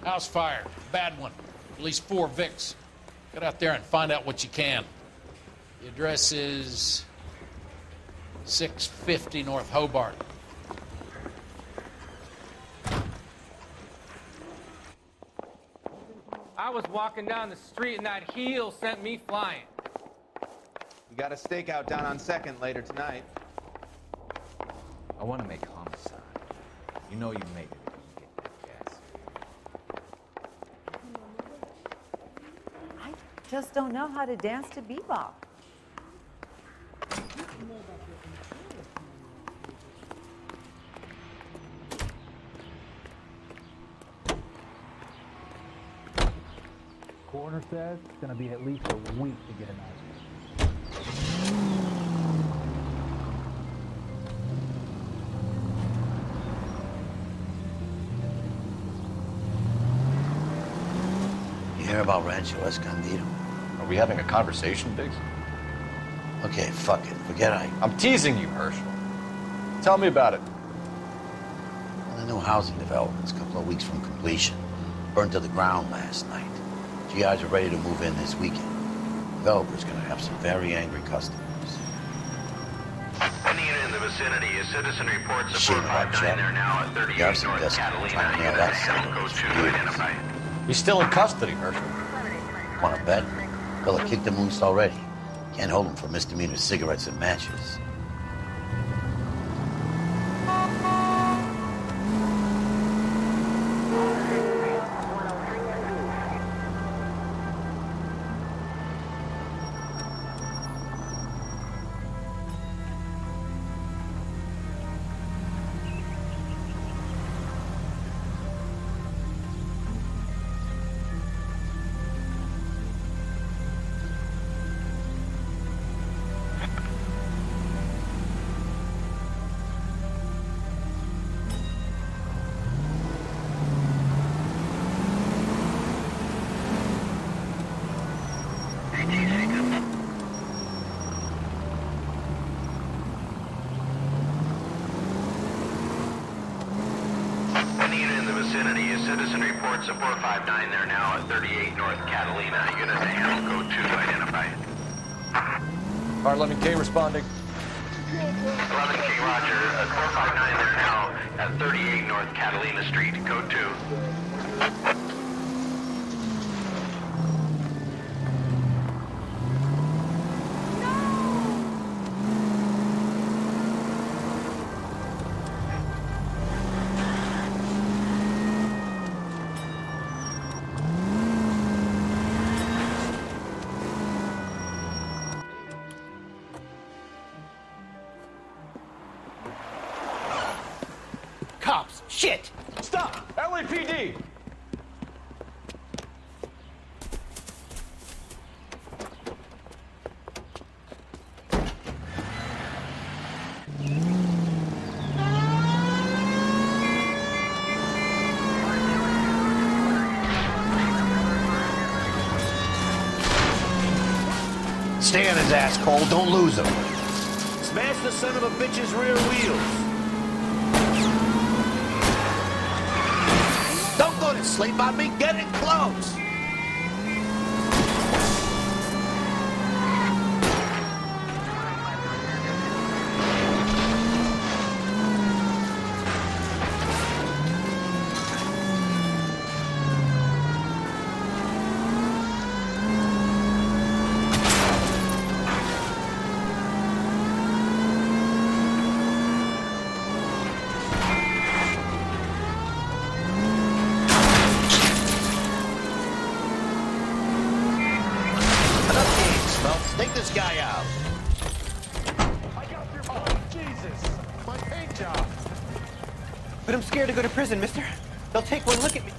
House fire. Bad one. At least 4 Vicks. Get out there and find out what you can. The address is 650 North Hobart. I was walking down the street and that heel sent me flying. We got a stakeout down on 2nd later tonight. I want to make homicide. You know you made it if you get that gas. I just don't know how to dance to bebop. Coroner says it's going to be at least a week to get an answer. You hear about Rancho Escondido? Are we having a conversation, Biggs? Okay, fuck it. Forget I'm teasing you, Herschel. Tell me about it. Well, the new housing development's a couple of weeks from completion. Burned to the ground last night. GIs are ready to move in this weekend. Developer's gonna have some very angry customers. Any unit in the vicinity, a citizen reports a Shit about 459 Chet. there now at 38 You have some North desperate Catalina. trying to nail Unit that has son of a code bitch 2 for to years. identify. He's still in custody, Herschel. Wanna bet? Fella kicked him loose already. Can't hold him for misdemeanor cigarettes and matches. Any unit in the vicinity, a citizen reports a 459 there now at 38 North Catalina. Unit has code 2 to identify. 11K responding. 11K Roger, 459 there now at 38 North Catalina Street, code 2. Cops! Shit! Stop! LAPD! Stay on his ass, Cole. Don't lose him. Smash the son of a bitch's rear wheels. Don't go to sleep on me. Get in close. Take this guy out. Oh, Jesus. My paint job. But I'm scared to go to prison, mister. They'll take one look at me.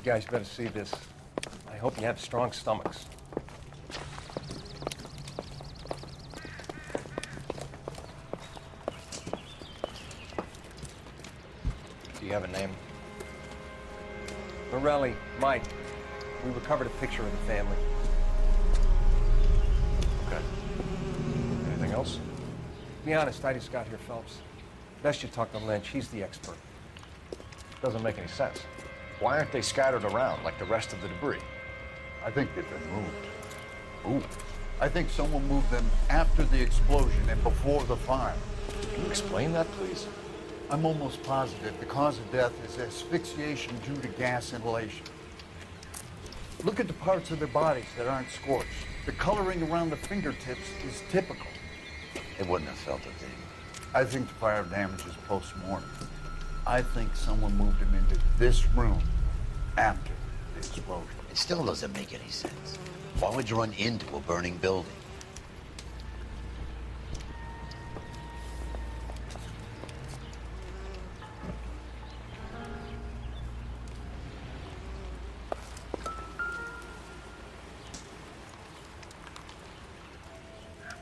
guys better see this. I hope you have strong stomachs. Do you have a name? Morelli, Mike. We recovered a picture of the family. Okay. Anything else? To be honest, I just got here, Phelps. Best you talk to Lynch. He's the expert. Doesn't make any sense. Why aren't they scattered around like the rest of the debris? I think they've been moved. Ooh. I think someone moved them after the explosion and before the fire. Can you explain that, please? I'm almost positive the cause of death is asphyxiation due to gas inhalation. Look at the parts of their bodies that aren't scorched. The coloring around the fingertips is typical. They wouldn't have felt a thing. I think the fire damage is post-mortem. I think someone moved them into this room after the explosion. It still doesn't make any sense. Why would you run into a burning building?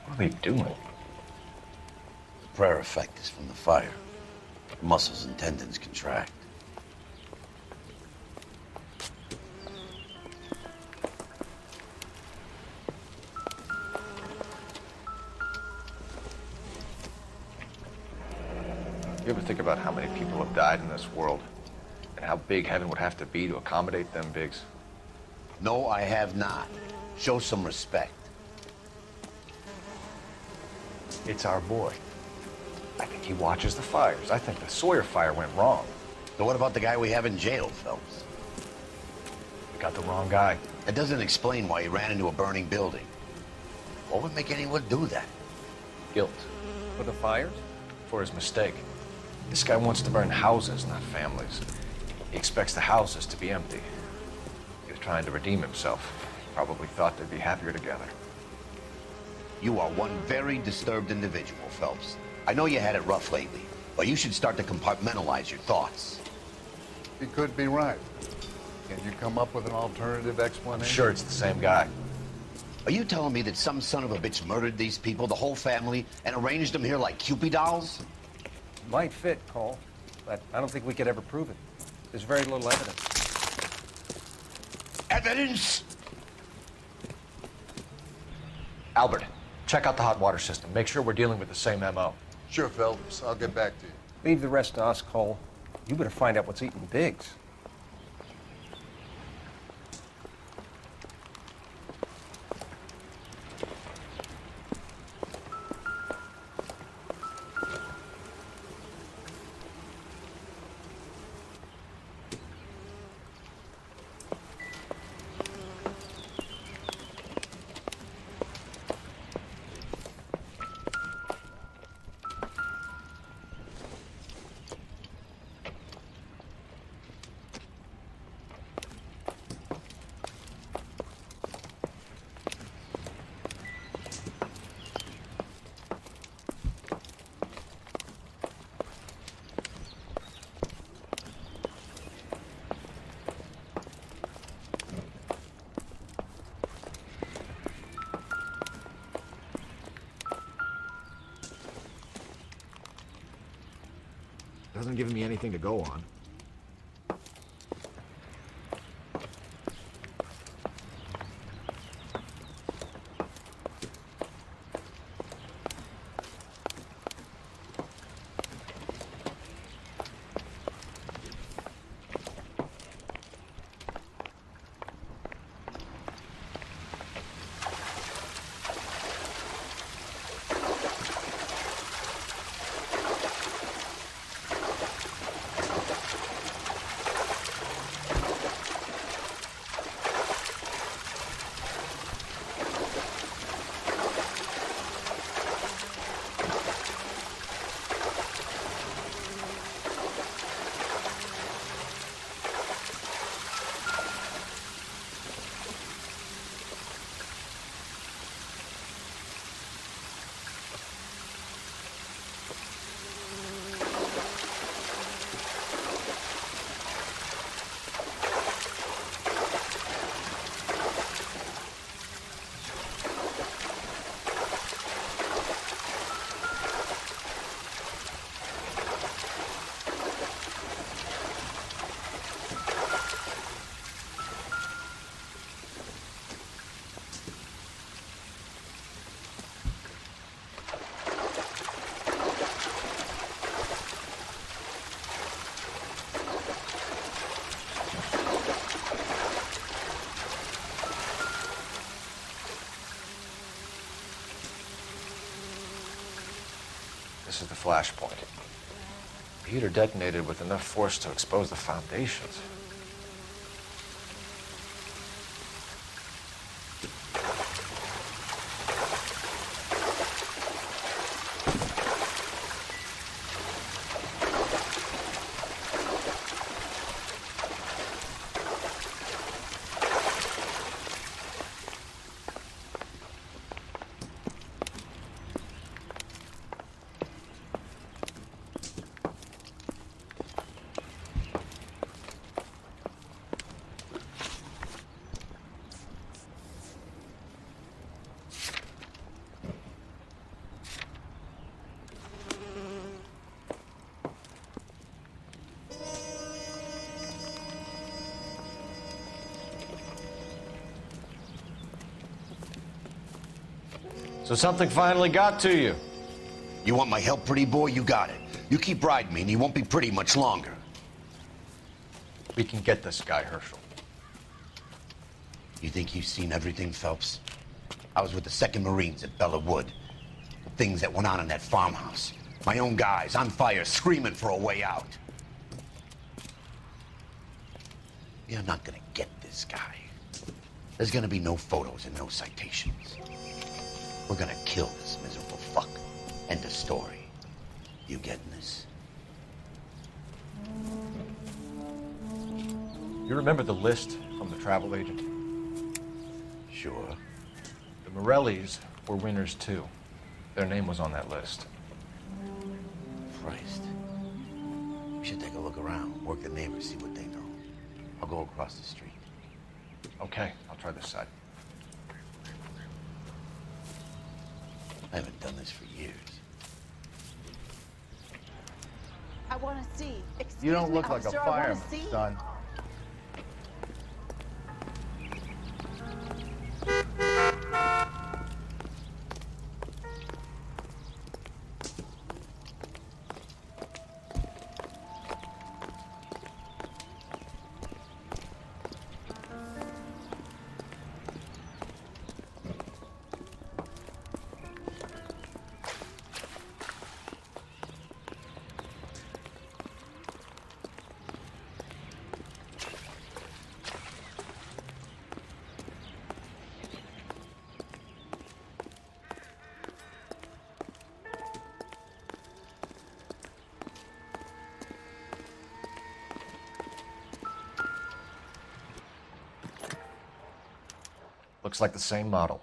What are they doing? The prayer effect is from the fire. Muscles and tendons contract. You ever think about how many people have died in this world? And how big heaven would have to be to accommodate them bigs? No, I have not. Show some respect. It's our boy. I think he watches the fires. I think the Sawyer fire went wrong. So what about the guy we have in jail, Phelps? We got the wrong guy. That doesn't explain why he ran into a burning building. What would make anyone do that? Guilt. For the fires? For his mistake. This guy wants to burn houses, not families. He expects the houses to be empty. He was trying to redeem himself. Probably thought they'd be happier together. You are one very disturbed individual, Phelps. I know you had it rough lately, but you should start to compartmentalize your thoughts. He could be right. Can you come up with an alternative explanation? I'm sure it's the same guy. Are you telling me that some son of a bitch murdered these people, the whole family, and arranged them here like Cupid dolls? Might fit, Cole, but I don't think we could ever prove it. There's very little evidence. Evidence? Albert, check out the hot water system. Make sure we're dealing with the same MO. Sure, Phelps. I'll get back to you. Leave the rest to us, Cole. You better find out what's eating Biggs. Doesn't give me anything to go on. this is the flashpoint. The heater detonated with enough force to expose the foundations. So something finally got to you. You want my help, pretty boy? You got it. You keep riding me and you won't be pretty much longer. We can get this guy, Herschel. You think you've seen everything, Phelps? I was with the 2nd Marines at Bella Wood. The things that went on in that farmhouse. My own guys on fire, screaming for a way out. You're not gonna get this guy. There's gonna be no photos and no citations. We're gonna kill this miserable fuck. End of story. You getting this? You remember the list from the travel agent? Sure. The Morellis were winners too. Their name was on that list. Christ. We should take a look around, work the neighbors, see what they know. I'll go across the street. Okay, I'll try this side. I haven't done this for years. I want to see. Excuse You don't me, look like a officer, I wanna fireman, see. son. Looks like the same model.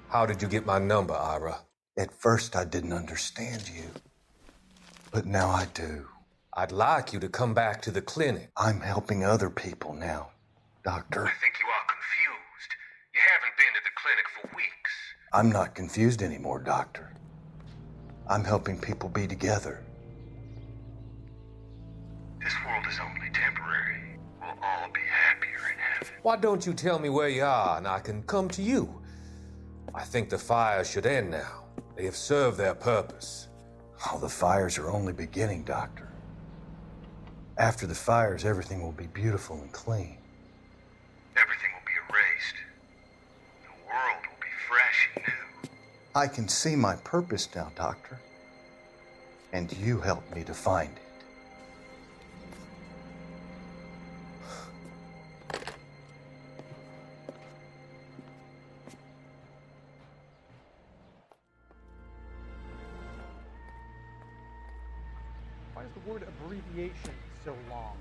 How did you get my number, Ira? At first, I didn't understand you. But now I do. I'd like you to come back to the clinic. I'm helping other people now, Doctor. I think you are confused. You haven't been to the clinic for weeks. I'm not confused anymore, Doctor. I'm helping people be together. This world is only temporary. We'll all be happier in heaven. Why don't you tell me where you are and I can come to you? I think the fires should end now. They have served their purpose. Oh, the fires are only beginning, Doctor. After the fires, everything will be beautiful and clean. Everything will be erased. The world will be fresh and new. I can see my purpose now, Doctor. And you helped me to find it. Why is the word abbreviation so long?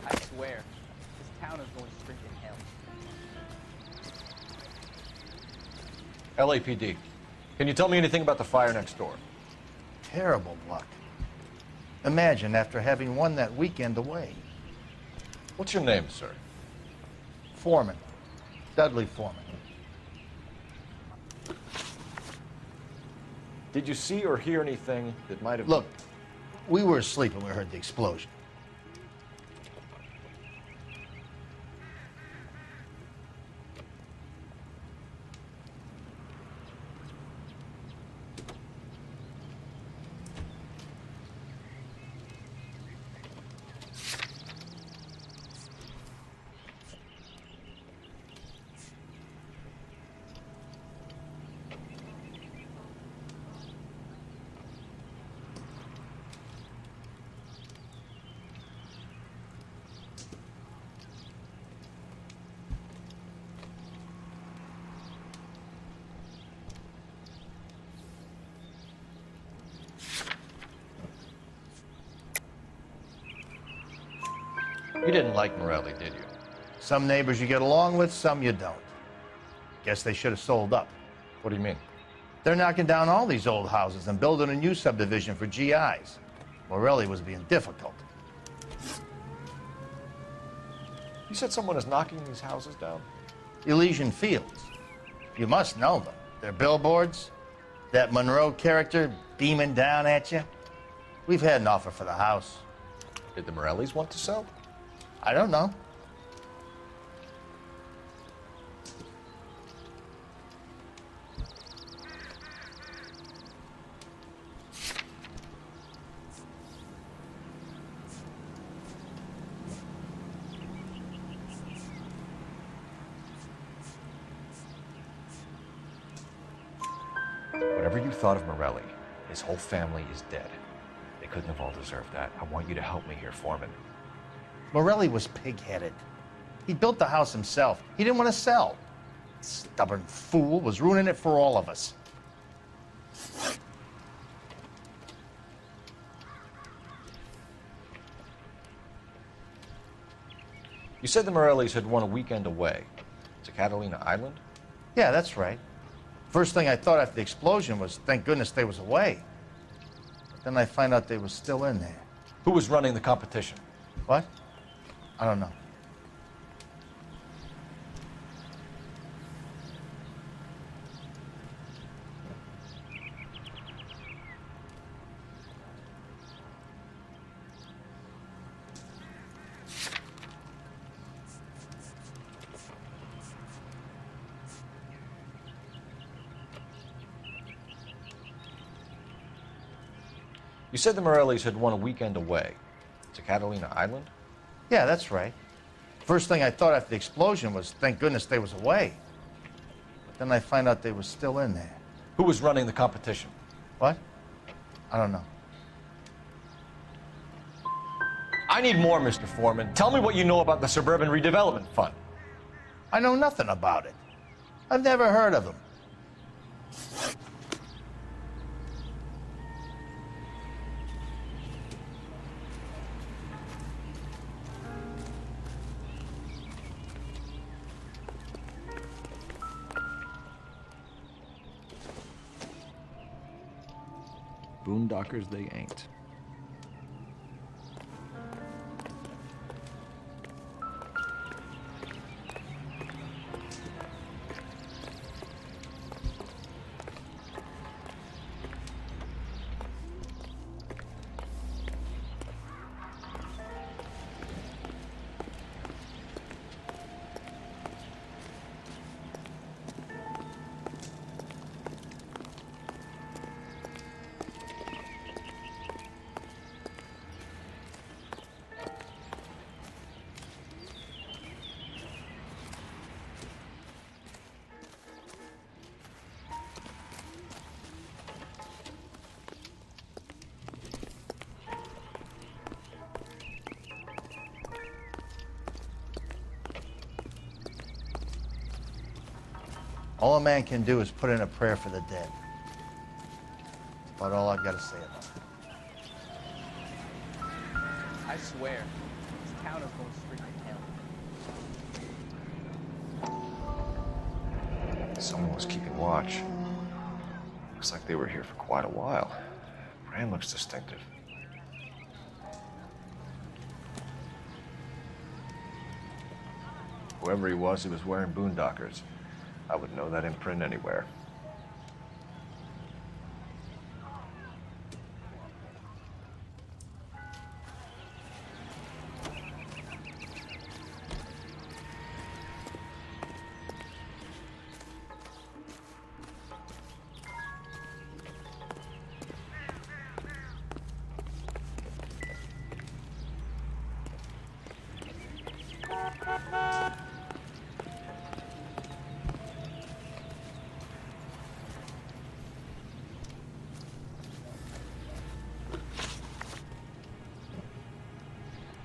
I swear, this town is going straight to hell. LAPD. Can you tell me anything about the fire next door? Terrible luck. Imagine after having won that weekend away. What's your name, sir? Foreman. Dudley Foreman. Did you see or hear anything that might have... Look, we were asleep when we heard the explosion. You didn't like Morelli, did you? Some neighbors you get along with, some you don't. Guess they should have sold up. What do you mean? They're knocking down all these old houses and building a new subdivision for GIs. Morelli was being difficult. You said someone is knocking these houses down? Elysian Fields. You must know them. Their billboards, that Monroe character beaming down at you. We've had an offer for the house. Did the Morellis want to sell? I don't know. Whatever you thought of Morelli, his whole family is dead. They couldn't have all deserved that. I want you to help me here, Foreman. Morelli was pig-headed. He built the house himself. He didn't want to sell. Stubborn fool was ruining it for all of us. You said the Morellis had won a weekend away to Catalina Island? Yeah, that's right. First thing I thought after the explosion was, thank goodness they was away. But then I find out they were still in there. Who was running the competition? What? I don't know. You said the Morellis had won a weekend away to Catalina Island? Yeah, that's right. First thing I thought after the explosion was, thank goodness they was away. But then I find out they was still in there. Who was running the competition? What? I don't know. I need more, Mr. Foreman. Tell me what you know about the Suburban Redevelopment Fund. I know nothing about it. I've never heard of them. Boondockers they ain't. All a man can do is put in a prayer for the dead. That's about all I've got to say about it. I swear, this town is going straight to hell. Someone was keeping watch. Looks like they were here for quite a while. Brand looks distinctive. Whoever he was wearing boondockers. I would know that imprint anywhere.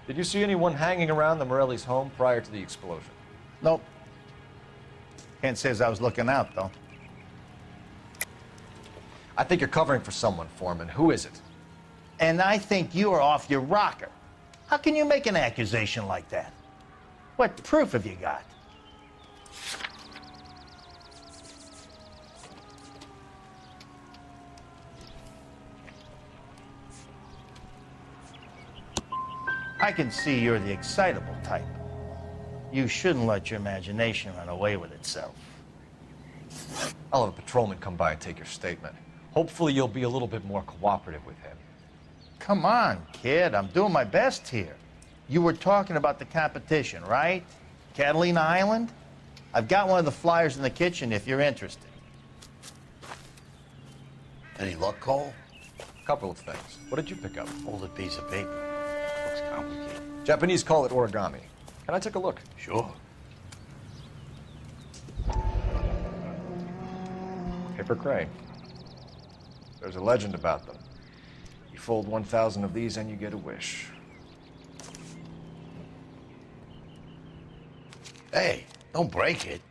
Did you see anyone hanging around the Morelli's home prior to the explosion? Nope. Can't say as I was looking out, though. I think you're covering for someone, Foreman. Who is it? And I think you are off your rocker. How can you make an accusation like that? What proof have you got? I can see you're the excitable type. You shouldn't let your imagination run away with itself. I'll have a patrolman come by and take your statement. Hopefully you'll be a little bit more cooperative with him. Come on, kid. I'm doing my best here. You were talking about the competition, right? Catalina Island? I've got one of the flyers in the kitchen if you're interested. Any luck, Cole? A couple of things. What did you pick up? Folded piece of paper. Looks complicated. Japanese call it origami. Can I take a look? Sure. Paper crane. There's a legend about them. You fold 1,000 of these and you get a wish. Hey, don't break it.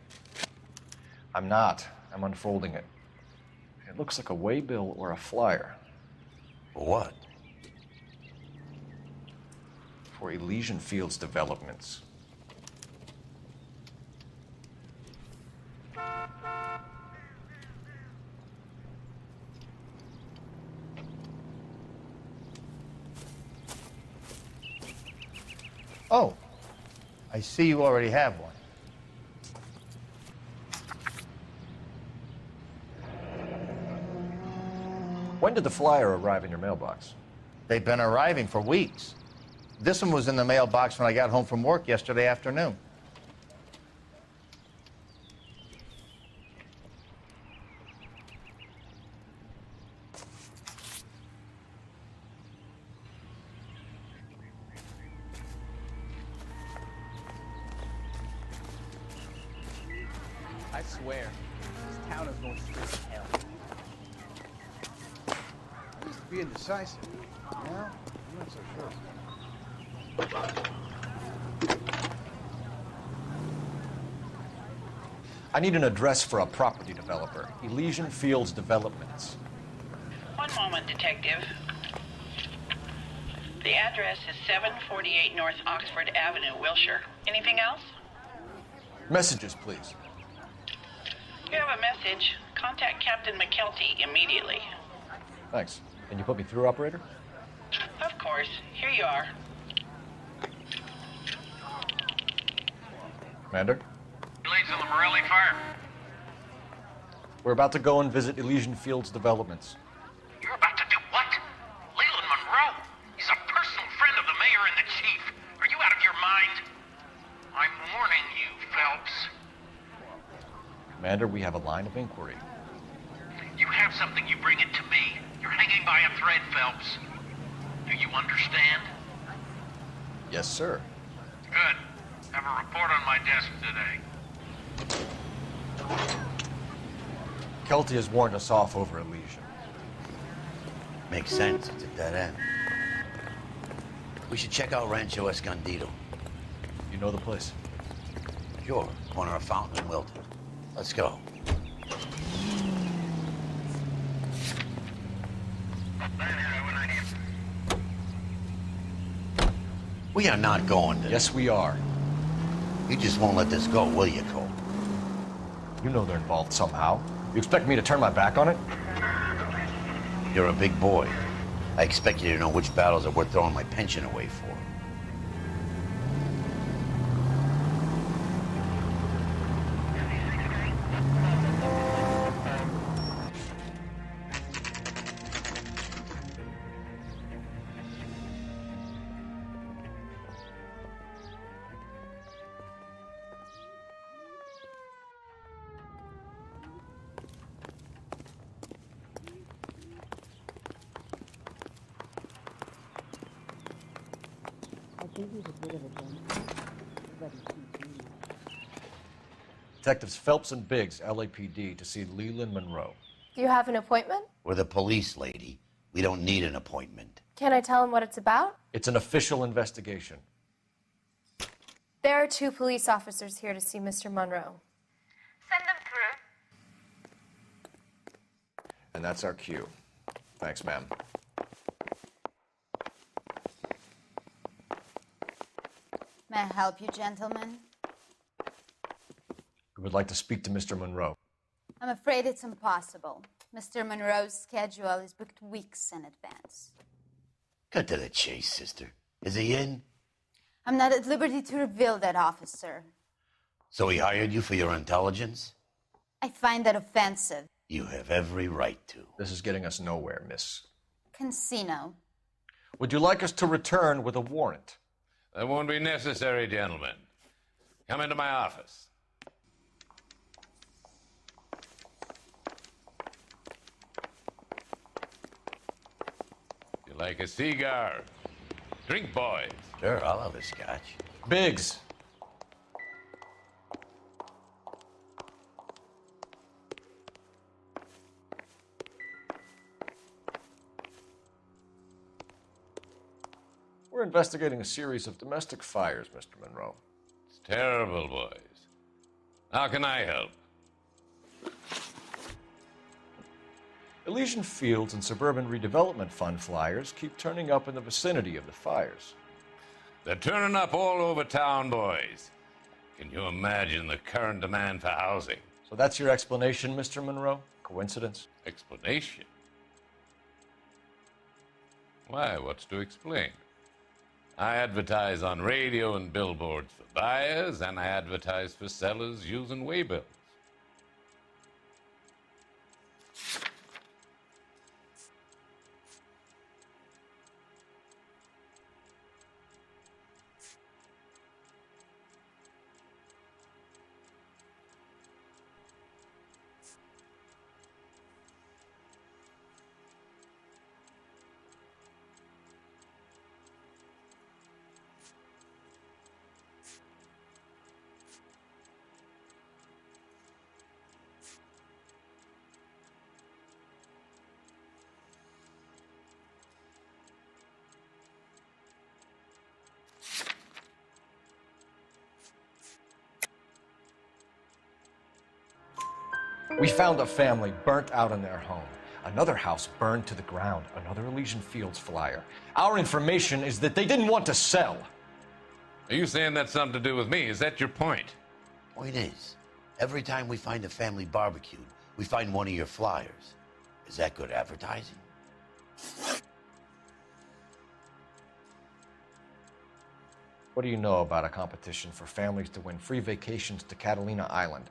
I'm not. I'm unfolding it. It looks like a waybill or a flyer. For what? For Elysian Fields developments. Oh, I see you already have one. When did the flyer arrive in your mailbox? They've been arriving for weeks. This one was in the mailbox when I got home from work yesterday afternoon. I swear, this town is going straight to hell. I used to be indecisive. Now, I'm not so sure. I need an address for a property developer. Elysian Fields Developments. One moment, Detective. The address is 748 North Oxford Avenue, Wilshire. Anything else? Messages, please. You have a message. Contact Captain McKelty immediately. Thanks. Can you put me through, operator? Of course. Here you are. Commander? Leads on the Morelli fire. We're about to go and visit Elysian Fields Developments. You're about to do what? Leland Monroe. He's a personal friend of the mayor and the chief. Are you out of your mind? I'm warning you, Phelps. Commander, we have a line of inquiry. You have something, you bring it to me. You're hanging by a thread, Phelps. Do you understand? Yes, sir. Good. Have a report on my desk today. Kelty has warned us off over Elysian. Makes sense. It's a dead end. We should check out Rancho Escondido. You know the place? Sure. Corner of Fountain and Wilton. Let's go. We are not going to... Yes, we are. You just won't let this go, will you, Cole? You know they're involved somehow. You expect me to turn my back on it? You're a big boy. I expect you to know which battles are worth throwing my pension away for. Detectives Phelps and Biggs, LAPD, to see Leland Monroe. Do you have an appointment? We're the police, lady. We don't need an appointment. Can I tell him what it's about? It's an official investigation. There are 2 police officers here to see Mr. Monroe. Send them through. And that's our cue. Thanks, ma'am. May I help you, gentlemen? We would like to speak to Mr. Monroe. I'm afraid it's impossible. Mr. Monroe's schedule is booked weeks in advance. Cut to the chase, sister. Is he in? I'm not at liberty to reveal that, officer. So he hired you for your intelligence? I find that offensive. You have every right to. This is getting us nowhere, miss. Casino. Would you like us to return with a warrant? That won't be necessary, gentlemen. Come into my office. You like a cigar? Drink, boys. Sure, I'll have a scotch. Biggs. We're investigating a series of domestic fires, Mr. Monroe. It's terrible, boys. How can I help? Elysian Fields and Suburban Redevelopment Fund flyers keep turning up in the vicinity of the fires. They're turning up all over town, boys. Can you imagine the current demand for housing? So that's your explanation, Mr. Monroe? Coincidence? Explanation? Why, what's to explain? I advertise on radio and billboards for buyers, and I advertise for sellers using waybills. We found a family burnt out in their home. Another house burned to the ground. Another Elysian Fields flyer. Our information is that they didn't want to sell. Are you saying that's something to do with me? Is that your point? Point is, every time we find a family barbecued, we find one of your flyers. Is that good advertising? What do you know about a competition for families to win free vacations to Catalina Island?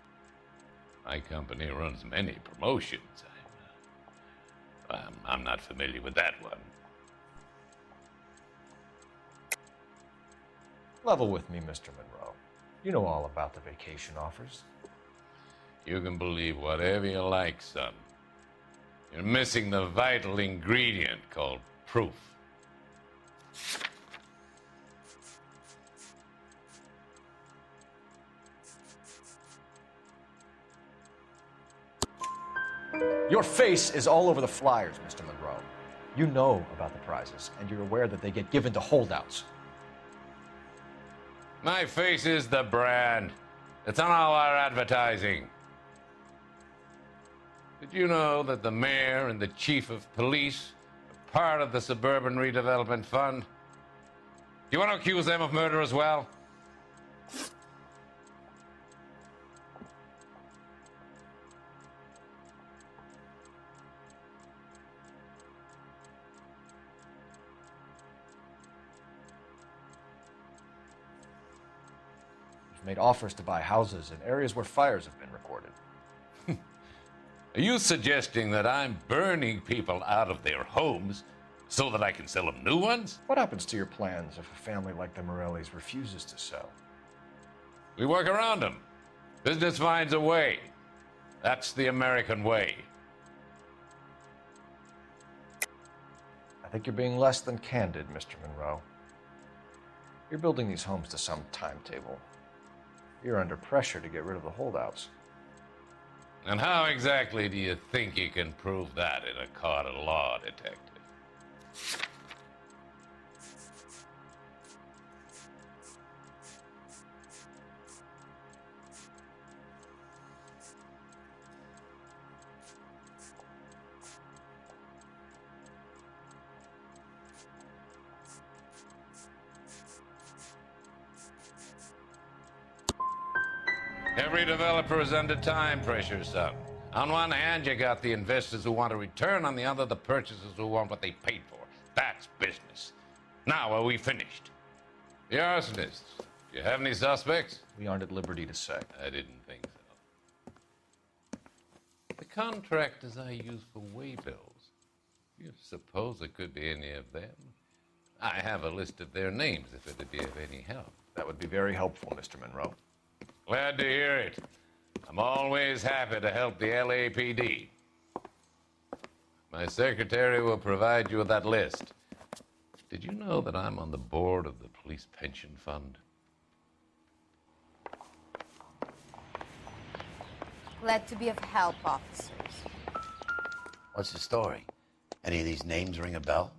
My company runs many promotions. I'm not familiar with that one. Level with me, Mr. Monroe. You know all about the vacation offers. You can believe whatever you like, son. You're missing the vital ingredient called proof. Your face is all over the flyers, Mr. Monroe. You know about the prizes, and you're aware that they get given to holdouts. My face is the brand. It's on all our advertising. Did you know that the mayor and the chief of police are part of the Suburban Redevelopment Fund? Do you want to accuse them of murder as well? made offers to buy houses in areas where fires have been recorded. Are you suggesting that I'm burning people out of their homes so that I can sell them new ones? What happens to your plans if a family like the Morellis refuses to sell? We work around them. Business finds a way. That's the American way. I think you're being less than candid, Mr. Monroe. You're building these homes to some timetable. You're under pressure to get rid of the holdouts. And how exactly do you think you can prove that in a court of law, detective? Every developer is under time pressure, son. On one hand, you got the investors who want a return. On the other, the purchasers who want what they paid for. That's business. Now, are we finished? The arsonists. Do you have any suspects? We aren't at liberty to say. I didn't think so. The contractors I use for waybills. You suppose it could be any of them? I have a list of their names if it'd be of any help. That would be very helpful, Mr. Monroe. Glad to hear it. I'm always happy to help the LAPD. My secretary will provide you with that list. Did you know that I'm on the board of the police pension fund? Glad to be of help, officers. What's the story? Any of these names ring a bell?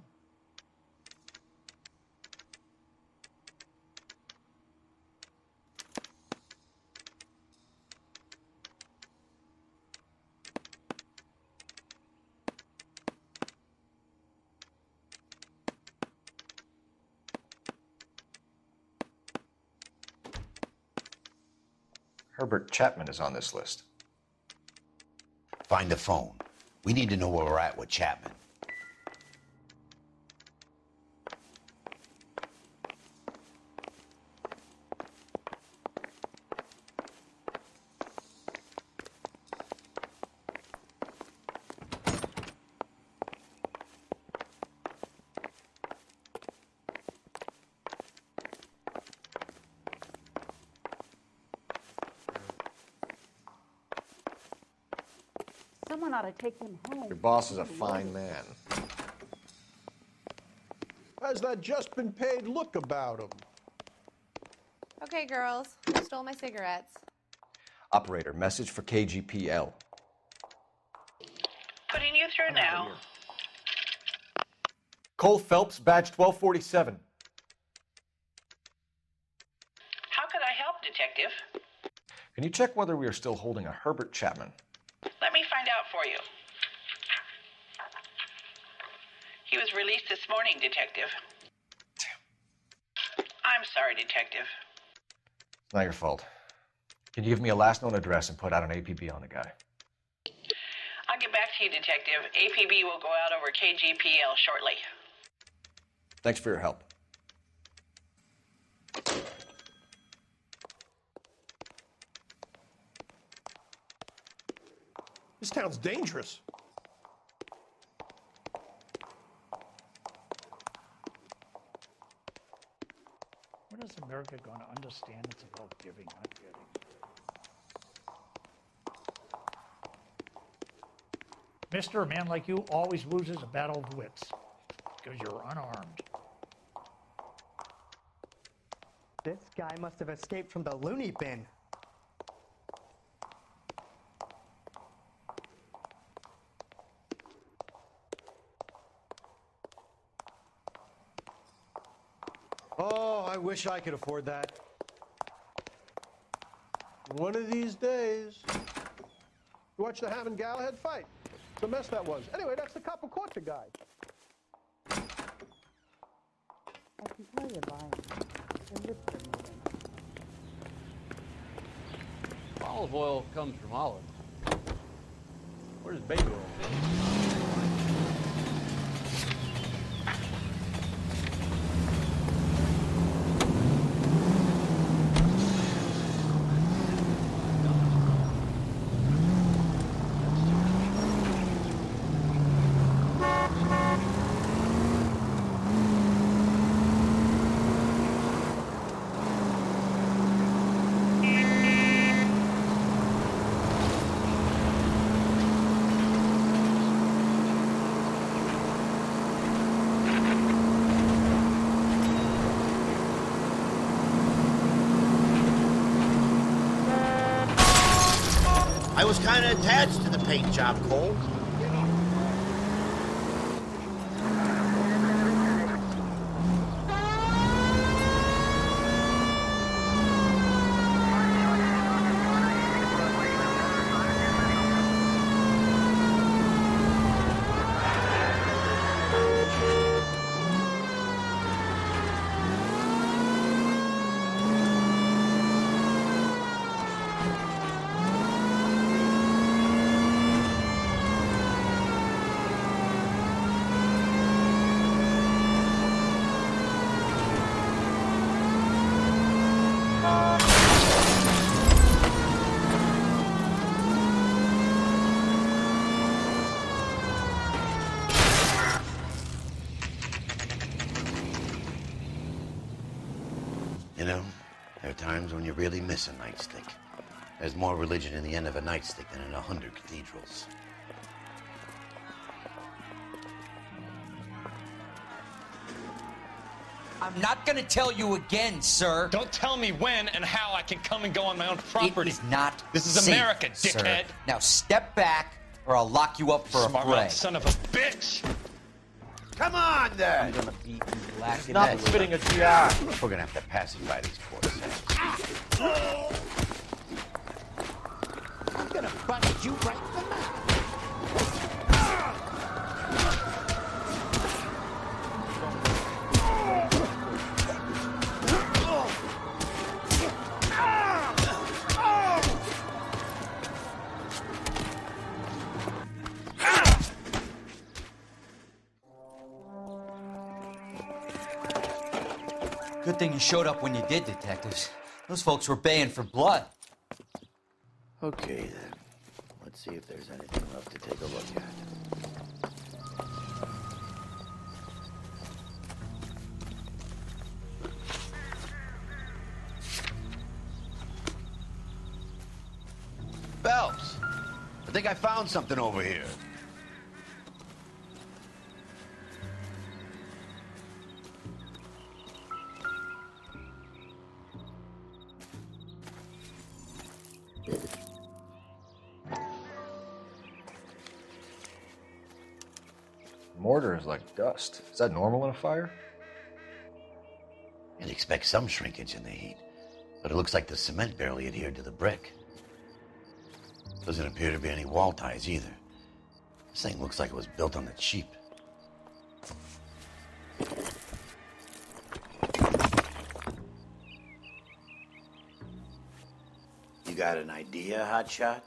Herbert Chapman is on this list. Find the phone. We need to know where we're at with Chapman. Someone ought to take them home. Your boss is a fine man. How's that just been paid look about him? Okay, girls. Who stole my cigarettes? Operator, message for KGPL. Putting you through now. Cole Phelps, badge 1247. How could I help, Detective? Can you check whether we are still holding a Herbert Chapman? Let me find out for you. He was released this morning, Detective. I'm sorry, Detective. It's not your fault. Can you give me a last known address and put out an APB on the guy? I'll get back to you, Detective. APB will go out over KGPL shortly. Thanks for your help. This town's dangerous. When is America going to understand it's about giving, not getting? Mister, a man like you always loses a battle of wits because you're unarmed. This guy must have escaped from the loony bin. Oh, I wish I could afford that. One of these days. You watch the Hammond Galahad fight. It's a mess that was. Anyway, that's the cop who caught the guy. I can tell you're lying. Your lips are moving. Olive oil comes from olives. Where's baby oil? I was kind of attached to the paint job, Cole. You know, there are times when you really miss a nightstick. There's more religion in the end of a nightstick than in 100 cathedrals. I'm not gonna tell you again, sir. Don't tell me when and how I can come and go on my own property. It is not This is safe, America, sir. dickhead. Now step back, or I'll lock you up for a Smart fray. mouth son of a bitch! Come on, then! I'm gonna beat you black and Stop red. spitting a GR. We're gonna have to pacify these poor saps. I'm gonna bust you right in the mouth. Good thing you showed up when you did, detectives. Those folks were baying for blood. Okay, then. Let's see if there's anything left to take a look at. Phelps, I think I found something over here. Mortar is like dust. Is that normal in a fire? You'd expect some shrinkage in the heat, but it looks like the cement barely adhered to the brick. Doesn't appear to be any wall ties either. This thing looks like it was built on the cheap. You got an idea, Hotshot?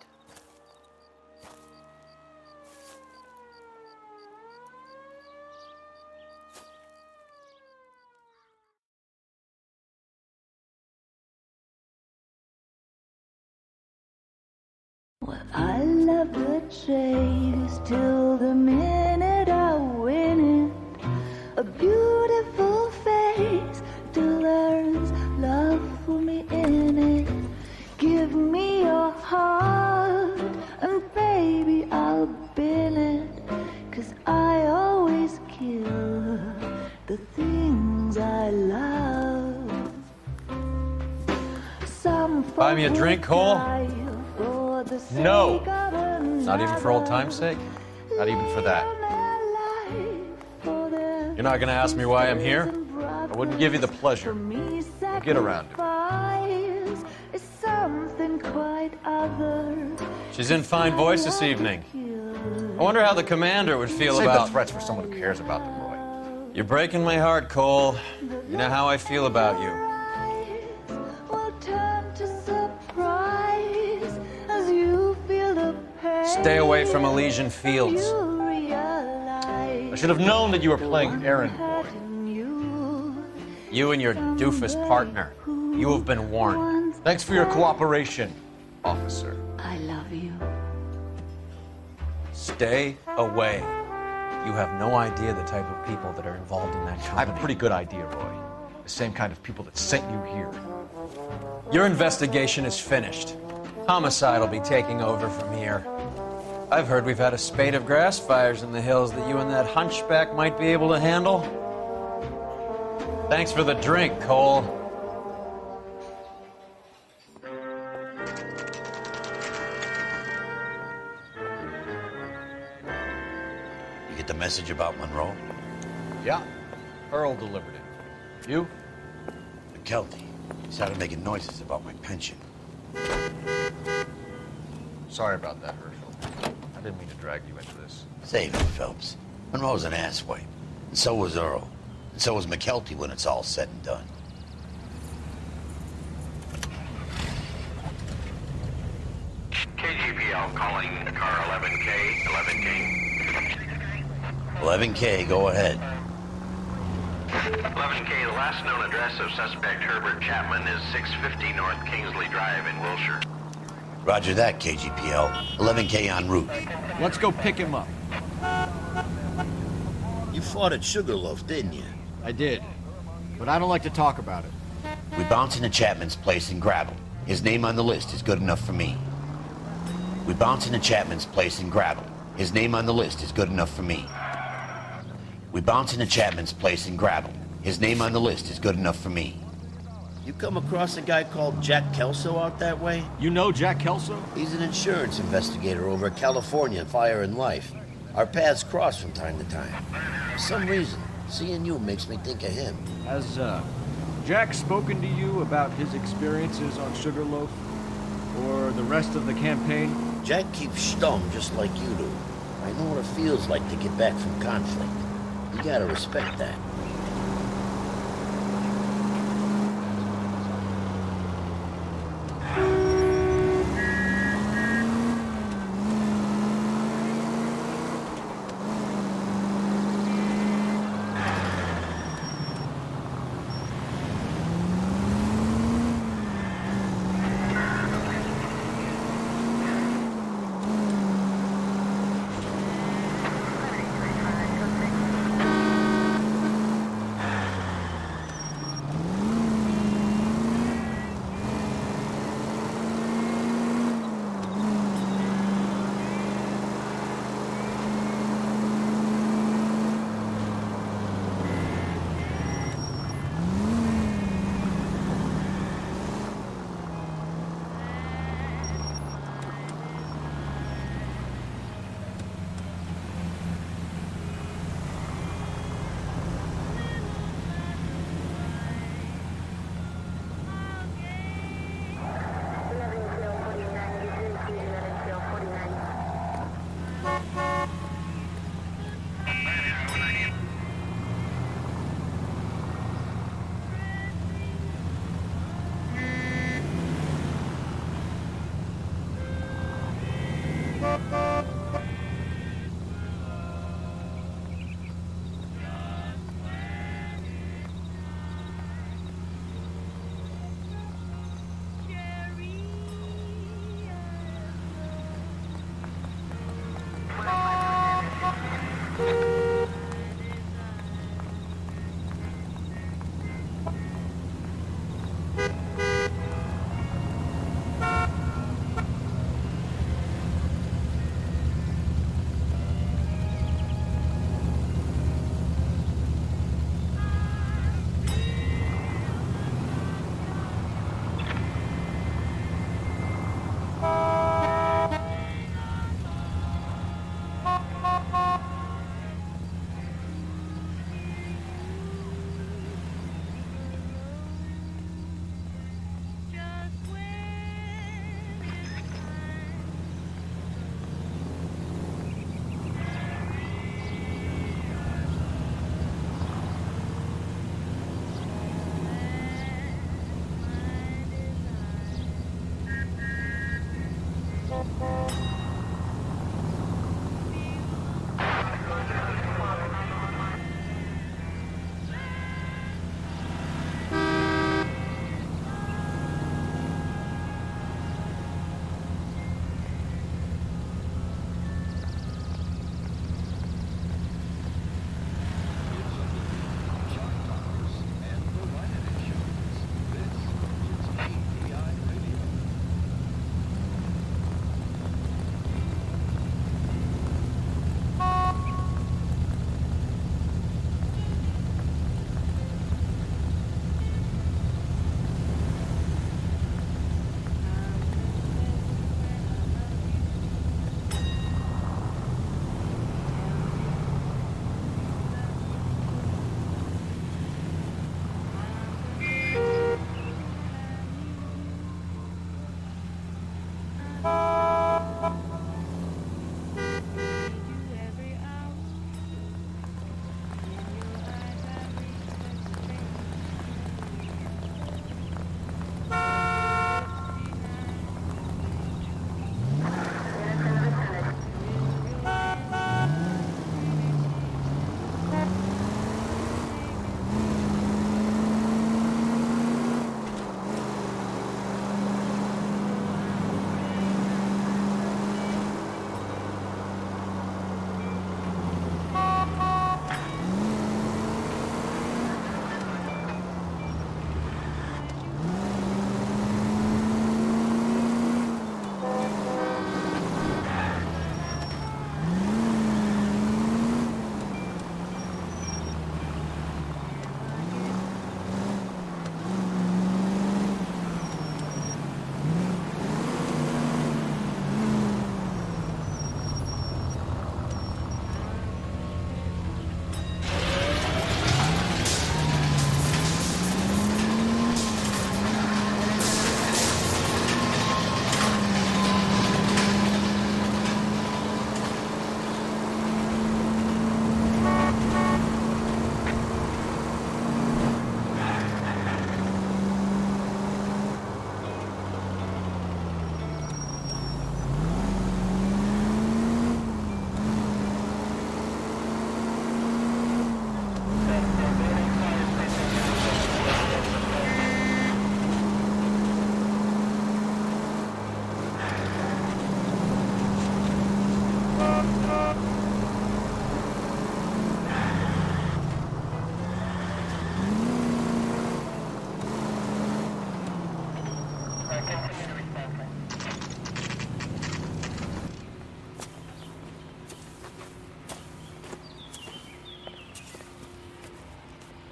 I love the chase till the minute I win it. A beautiful face till there's love for me in it. Give me your heart and baby I'll bin it. 'Cause I always kill the things I love. Some Buy me a drink, Cole? for the No. sake of Not even for old time's sake? Not even for that. You're not gonna ask me why I'm here? I wouldn't give you the pleasure. We'll get around to it. is something quite other. She's in fine voice this evening. I wonder how the commander would feel Save about... the threats for someone who cares about them, Roy. You're breaking my heart, Cole. You know how I feel about you. Will turn to surprise as you feel the pain. Stay away from Elysian Fields. You realize I should have known that you were playing errand boy. You and your doofus partner. You have been warned. Thanks for your cooperation, officer. I love you. Stay away. You have no idea the type of people that are involved in that company. I have a pretty good idea, Roy. The same kind of people that sent you here. Your investigation is finished. Homicide will be taking over from here. I've heard we've had a spate of grass fires in the hills that you and that hunchback might be able to handle. Thanks for the drink, Cole. get the message about Monroe? Yeah. Earl delivered it. You? McKelty. He started making noises about my pension. Sorry about that, Herschel. I didn't mean to drag you into this. Save it, Phelps. Monroe's an asswipe. And so was Earl. And so was McKelty when it's all said and done. KGPL calling car 11K, 11K. 11K, go ahead. 11K, the last known address of suspect Herbert Chapman is 650 North Kingsley Drive in Wilshire. Roger that, KGPL. 11K en route. Let's go pick him up. You fought at Sugarloaf, didn't you? I did. But I don't like to talk about it. We bounce into Chapman's place and grab him. His name on the list is good enough for me. We bounce into Chapman's place and grab him. His name on the list is good enough for me. We bounce into Chapman's place and grab him. His name on the list is good enough for me. You come across a guy called Jack Kelso out that way? You know Jack Kelso? He's an insurance investigator over at California Fire and Life. Our paths cross from time to time. For some reason, seeing you makes me think of him. Has, Jack spoken to you about his experiences on Sugarloaf? Or the rest of the campaign? Jack keeps stum just like you do. I know what it feels like to get back from conflict. You gotta respect that.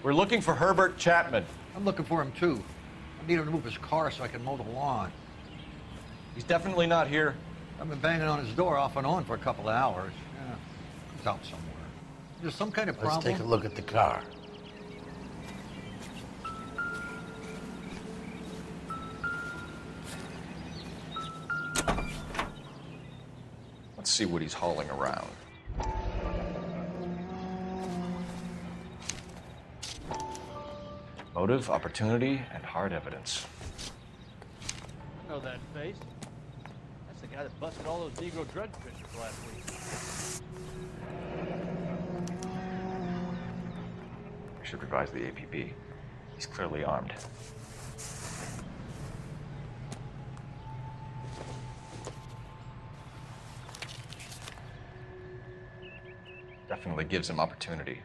We're looking for Herbert Chapman. I'm looking for him, too. I need him to move his car so I can mow the lawn. He's definitely not here. I've been banging on his door off and on for a couple of hours. Yeah, he's out somewhere. There's some kind of problem. Let's take a look at the car. Let's see what he's hauling around. Motive, opportunity, and hard evidence. I know that face. That's the guy that busted all those Negro drug fishers last week. We should revise the APB. He's clearly armed. Definitely gives him opportunity.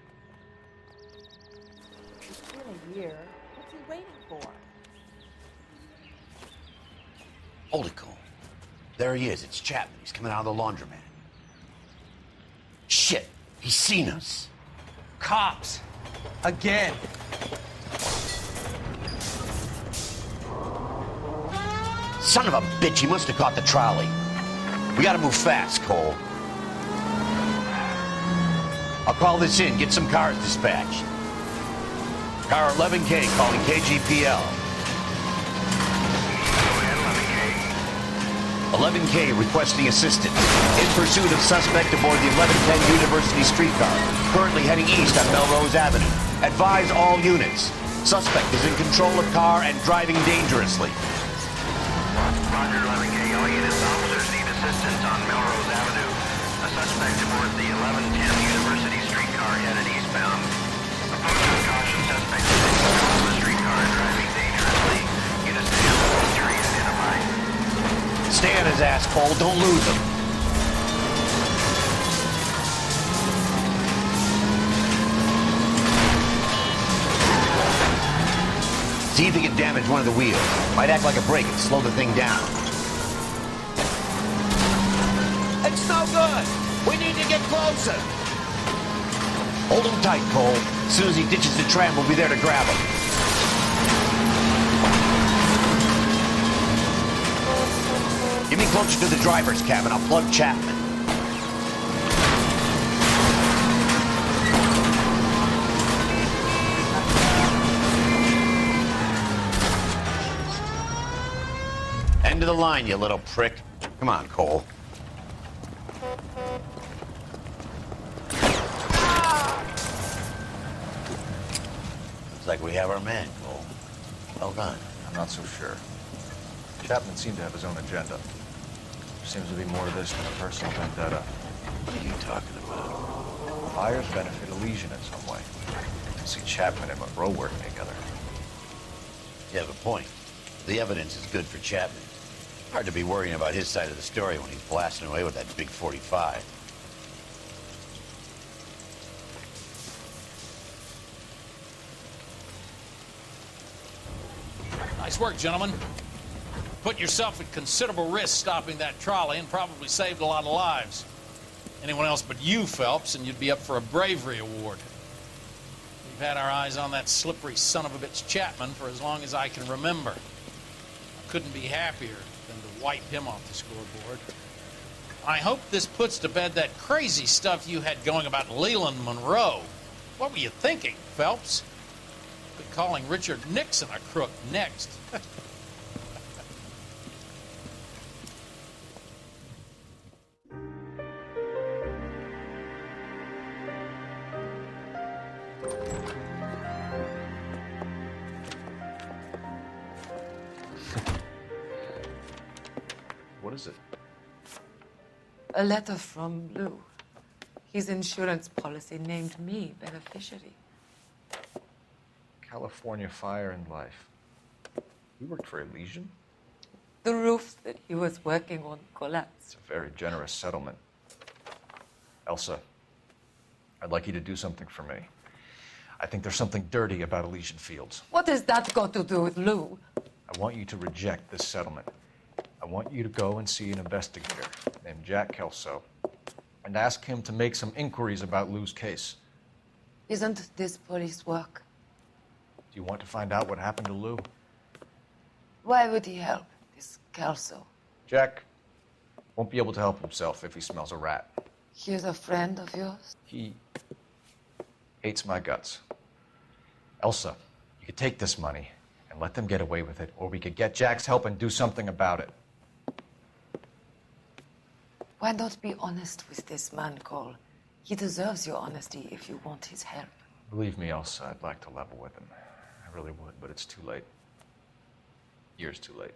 It's been a year. What's he waiting for? Hold it, Cole. There he is. It's Chapman. He's coming out of the laundromat. Shit. He's seen us. Cops. Again. Son of a bitch. He must have caught the trolley. We gotta move fast, Cole. I'll call this in. Get some cars dispatched. Car 11K calling KGPL. 11K requesting assistance. In pursuit of suspect aboard the 1110 University streetcar, currently heading east on Melrose Avenue. Advise all units. Suspect is in control of car and driving dangerously. Roger, 11K. All units, officers need assistance on Melrose Avenue. A suspect aboard the 1110 University streetcar headed eastbound. Approach with caution. Suspect is in control of the streetcar and driving dangerously. Units to handle injury identified. Stay on his ass, Cole. Don't lose him. See if he can damage one of the wheels. Might act like a brake and slow the thing down. It's no good. We need to get closer. Hold him tight, Cole. As soon as he ditches the tram, we'll be there to grab him. Get me closer to the driver's cabin. I'll plug Chapman. End of the line, you little prick. Come on, Cole. Looks like we have our man, Cole. Well done. I'm not so sure. Chapman seemed to have his own agenda. There seems to be more to this than a personal vendetta. What are you talking about? Fires benefit Elysian in some way. I can see Chapman and Monroe working together. You have a point. The evidence is good for Chapman. Hard to be worrying about his side of the story when he's blasting away with that big 45. Nice work, gentlemen. Put yourself at considerable risk stopping that trolley and probably saved a lot of lives. Anyone else but you, Phelps, and you'd be up for a bravery award. We've had our eyes on that slippery son of a bitch Chapman for as long as I can remember. I couldn't be happier than to wipe him off the scoreboard. I hope this puts to bed that crazy stuff you had going about Leland Monroe. What were you thinking, Phelps? Be calling Richard Nixon a crook next. What is it? A letter from Lou. His insurance policy named me beneficiary. California Fire and Life. You worked for Elysian? The roof that he was working on collapsed. It's a very generous settlement. Elsa, I'd like you to do something for me. I think there's something dirty about Elysian Fields. What has that got to do with Lou? I want you to reject this settlement. I want you to go and see an investigator named Jack Kelso and ask him to make some inquiries about Lou's case. Isn't this police work? you want to find out what happened to Lou? Why would he help this Kelso? Jack won't be able to help himself if he smells a rat. He's a friend of yours? He hates my guts. Elsa, you could take this money and let them get away with it, or we could get Jack's help and do something about it. Why not be honest with this man, Cole? He deserves your honesty if you want his help. Believe me, Elsa, I'd like to level with him. I really would, but it's too late. Years too late.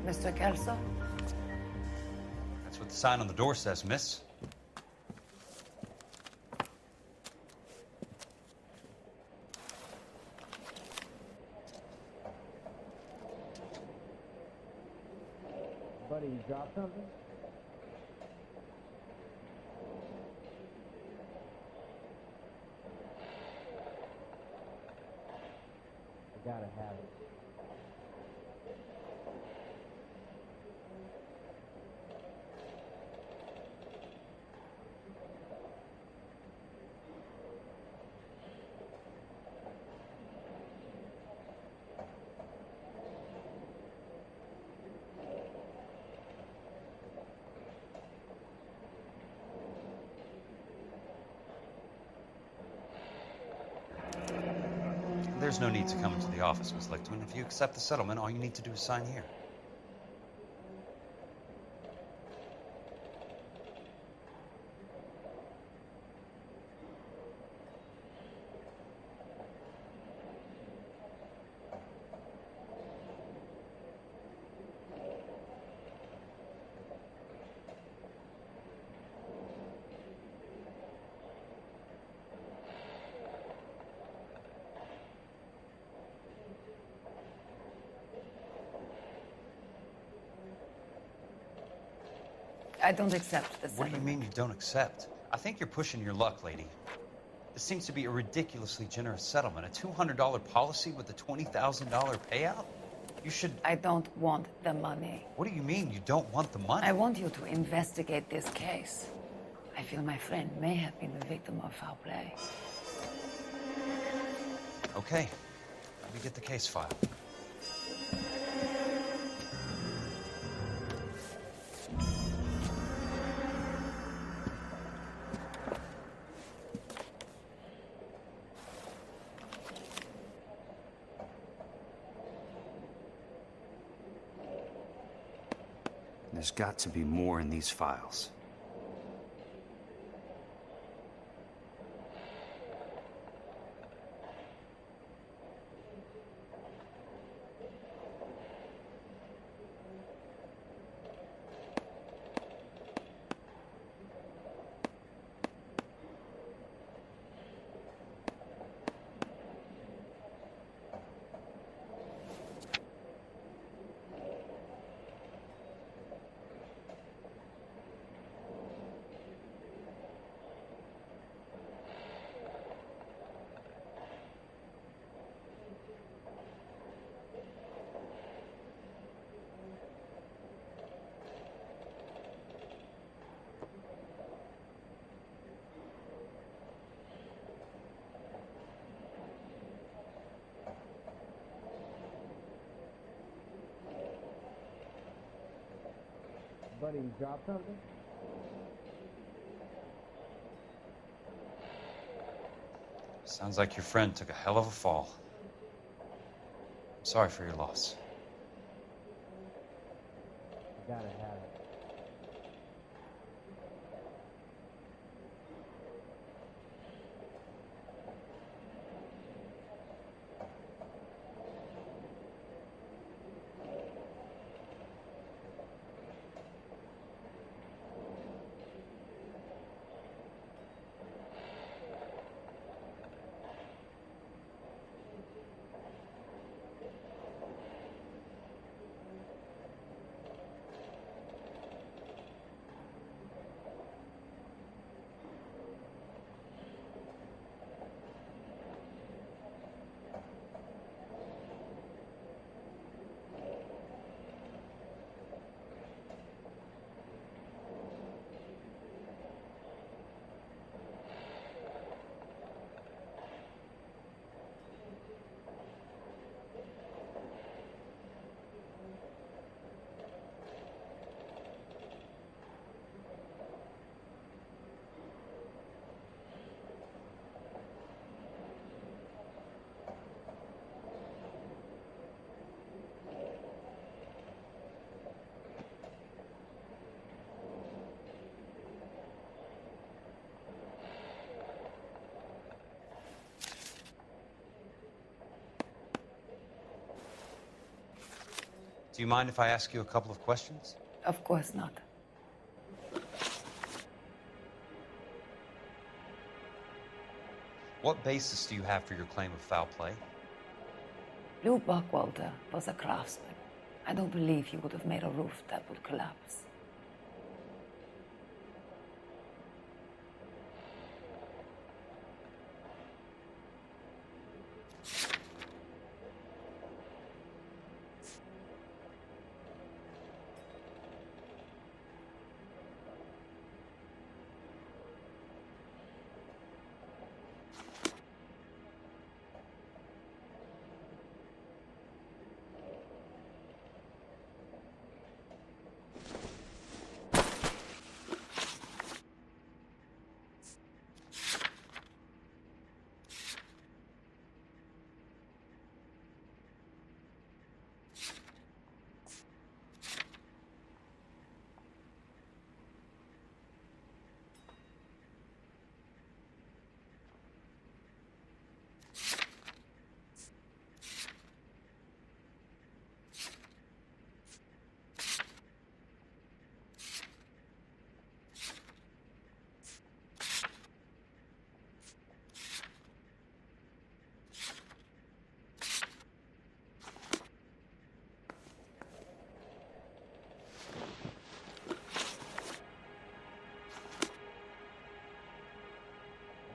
Mr. Kelso? That's what the sign on the door says, miss. Buddy, you dropped something? I gotta have it. There's no need to come into the office, Miss Lichtman. If you accept the settlement, all you need to do is sign here. I don't accept the What do you settlement. mean you don't accept? I think you're pushing your luck, lady. This seems to be a ridiculously generous settlement. A $200 policy with a $20,000 payout? You should... I don't want the money. What do you mean you don't want the money? I want you to investigate this case. I feel my friend may have been the victim of foul play. Okay. Let me get the case file. There's got to be more in these files. Buddy, you dropped something? Sounds like your friend took a hell of a fall. I'm sorry for your loss. You gotta have it. Do you mind if I ask you a couple of questions? Of course not. What basis do you have for your claim of foul play? Lou Buckwalter was a craftsman. I don't believe he would have made a roof that would collapse.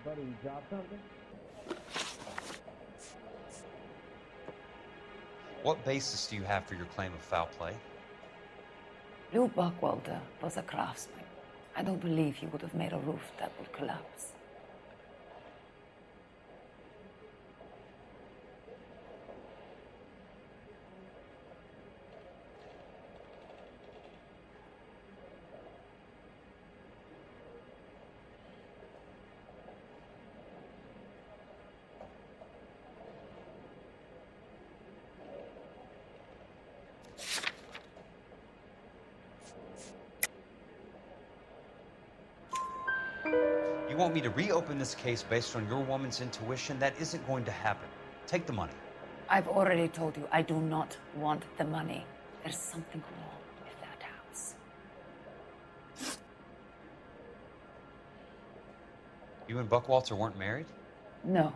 Buddy, you drop something? What basis do you have for your claim of foul play? Lou Buckwalter was a craftsman. I don't believe he would have made a roof that would collapse. You want me to reopen this case based on your woman's intuition? That isn't going to happen. Take the money. I've already told you I do not want the money. There's something wrong with that house. You and Buckwalter weren't married? No,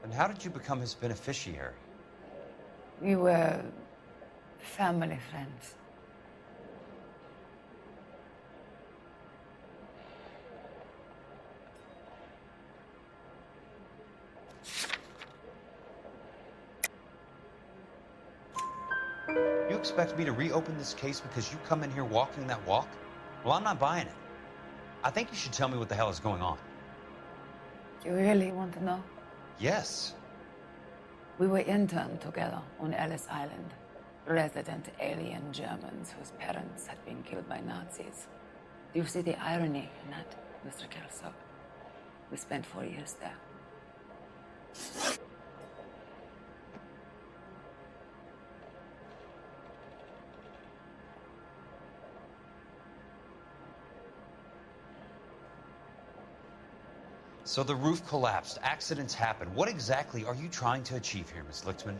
Then how did you become his beneficiary? we were family friends. You expect me to reopen this case because you come in here walking that walk? Well, I'm not buying it. I think you should tell me what the hell is going on. You really want to know? Yes. We were interned together on Ellis Island. Resident alien Germans whose parents had been killed by Nazis. Do you see the irony in that, Mr. Kelso? We spent 4 years there. So the roof collapsed, accidents happen. What exactly are you trying to achieve here, Miss Lichtman?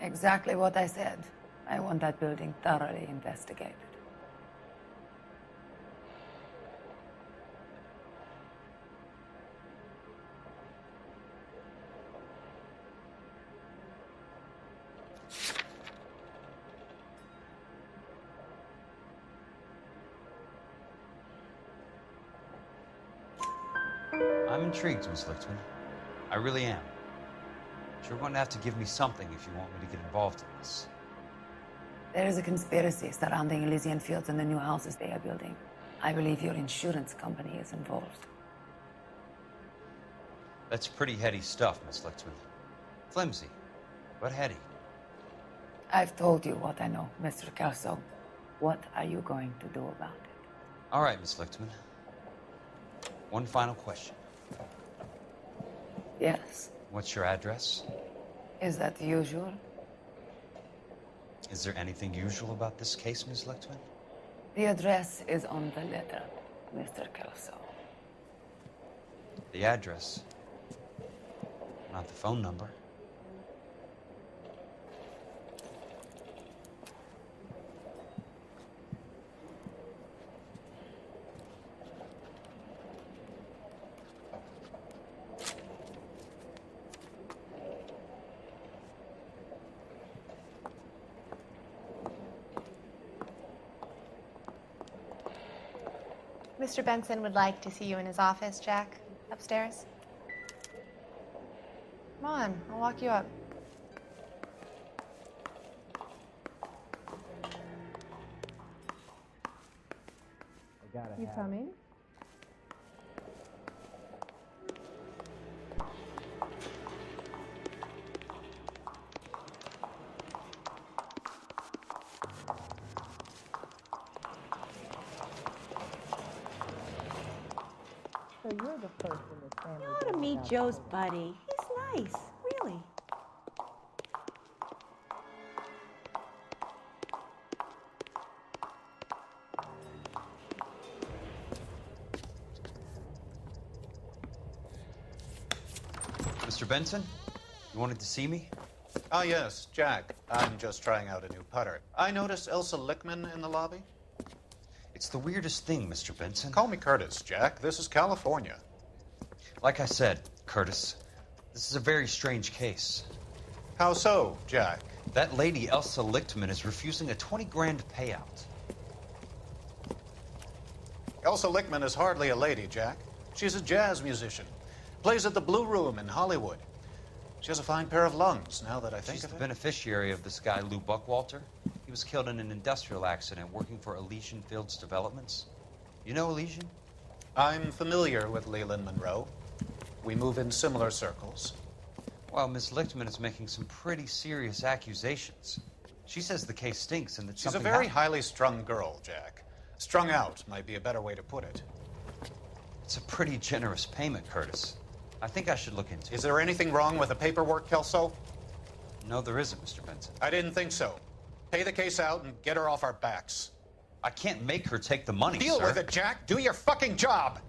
Exactly what I said. I want that building thoroughly investigated. I'm intrigued, Miss Lichtman. I really am. But you're going to have to give me something if you want me to get involved in this. There is a conspiracy surrounding Elysian Fields and the new houses they are building. I believe your insurance company is involved. That's pretty heady stuff, Miss Lichtman. Flimsy, but heady. I've told you what I know, Mr. Kelso. What are you going to do about it? All right, Miss Lichtman. One final question. Yes. What's your address? Is that usual? Is there anything usual about this case, Miss Lichtman? The address is on the letter, Mr. Kelso. The address, not the phone number. Mr. Benson would like to see you in his office, Jack. Upstairs. Come on, I'll walk you up. You coming? So you're the first in this family. You ought to meet Joe's buddy. He's nice, really. Mr. Benson, you wanted to see me? Ah, yes, Jack. I'm just trying out a new putter. I noticed Elsa Lickman in the lobby. It's the weirdest thing, Mr. Benson. Call me Curtis, Jack. This is California. Like I said, Curtis, this is a very strange case. How so, Jack? That lady, Elsa Lichtman, is refusing a 20 grand payout. Elsa Lickman is hardly a lady, Jack. She's a jazz musician. Plays at the Blue Room in Hollywood. She has a fine pair of lungs, now that I think She's of the it. beneficiary of this guy, Lou Buckwalter. He was killed in an industrial accident working for Elysian Fields Developments. You know Elysian? I'm familiar with Leland Monroe. We move in similar circles. Well, Miss Lichtman is making some pretty serious accusations. She says the case stinks and that She's a something very happened. highly strung girl, Jack. Strung out might be a better way to put it. It's a pretty generous payment, Curtis. I think I should look into it. Is there anything wrong with the paperwork, Kelso? No, there isn't, Mr. Benson. I didn't think so. Pay the case out and get her off our backs. I can't make her take the money, Deal sir. with it, Jack. Do your fucking job.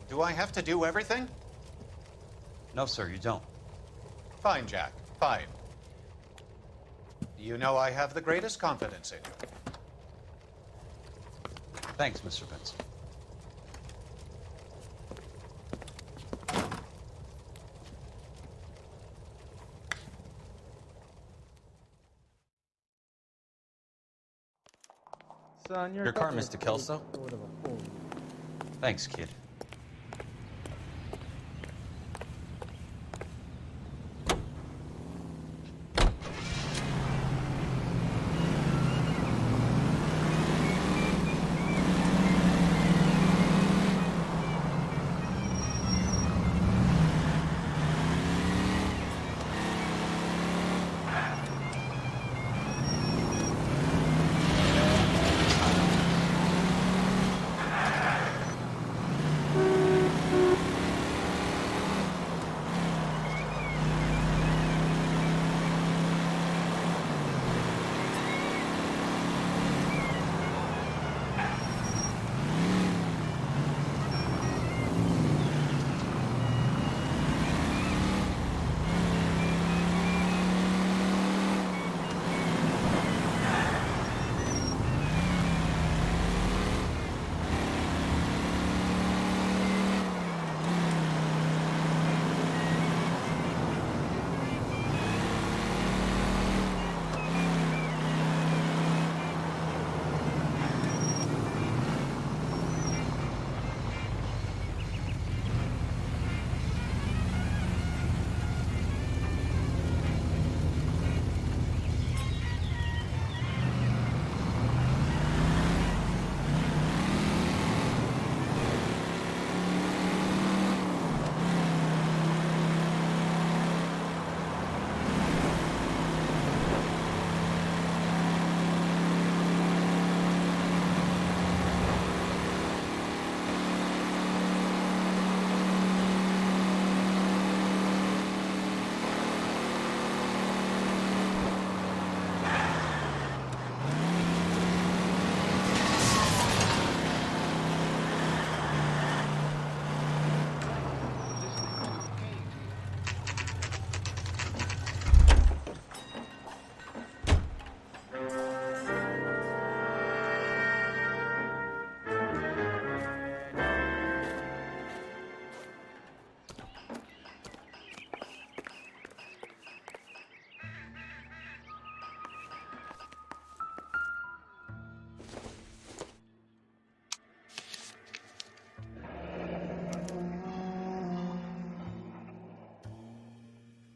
Do I have to do everything? No, sir, you don't. Fine, Jack. Fine. You know I have the greatest confidence in you. Thanks, Mr. Benson. Son, Your car, Mr. Kelso. Thanks, kid.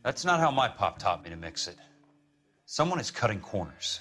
That's not how my pop taught me to mix it. Someone is cutting corners.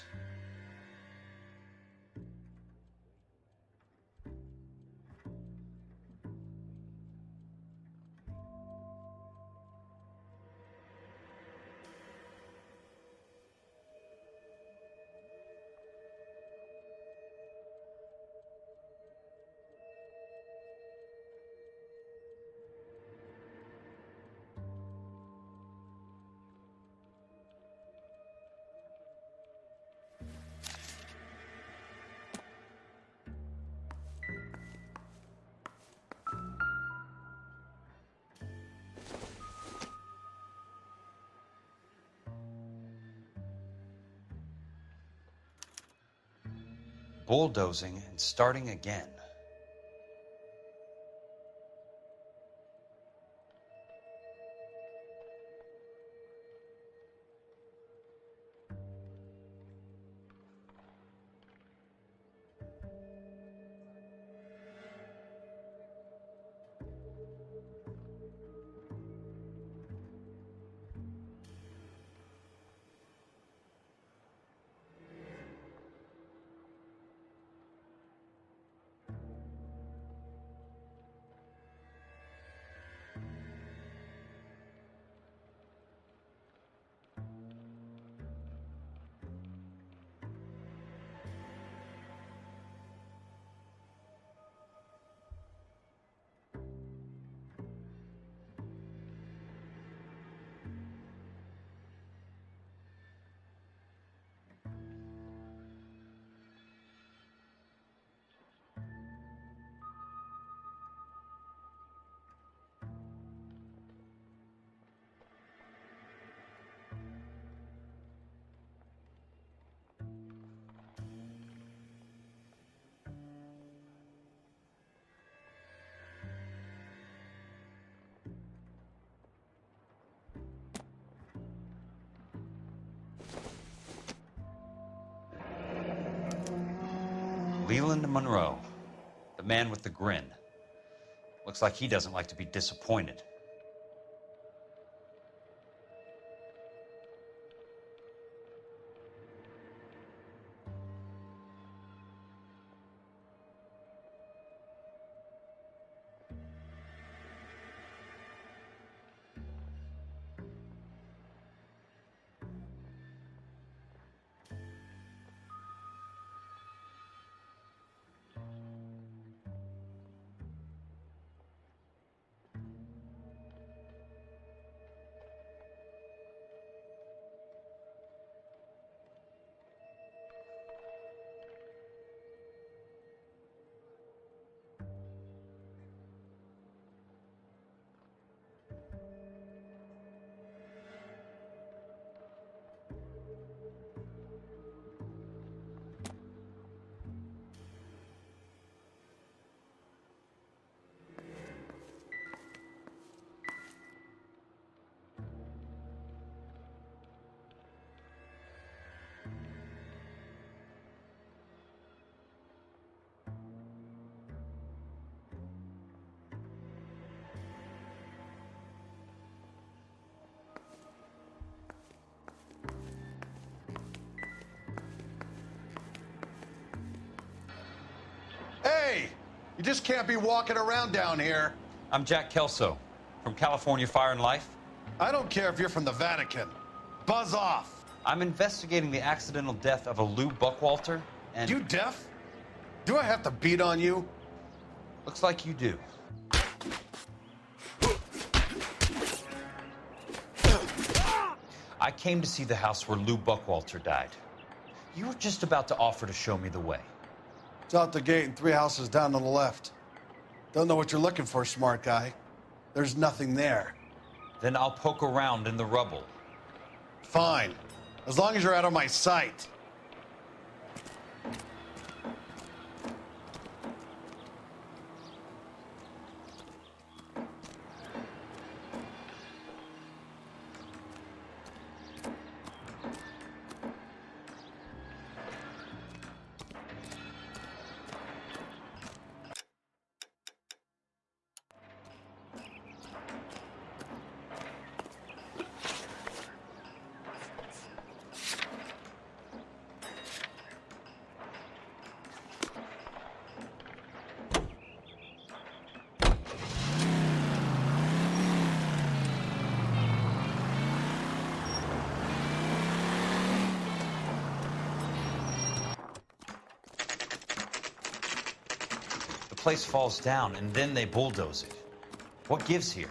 Bulldozing and starting again. Leland Monroe, the man with the grin. Looks like he doesn't like to be disappointed. Hey! You just can't be walking around down here. I'm Jack Kelso, from California Fire and Life. I don't care if you're from the Vatican. Buzz off. I'm investigating the accidental death of a Lou Buckwalter, and... You deaf? Do I have to beat on you? Looks like you do. I came to see the house where Lou Buckwalter died. You were just about to offer to show me the way. It's out the gate and 3 houses down on the left. Don't know what you're looking for, smart guy. There's nothing there. Then I'll poke around in the rubble. Fine. As long as you're out of my sight. place falls down and then they bulldoze it. What gives here?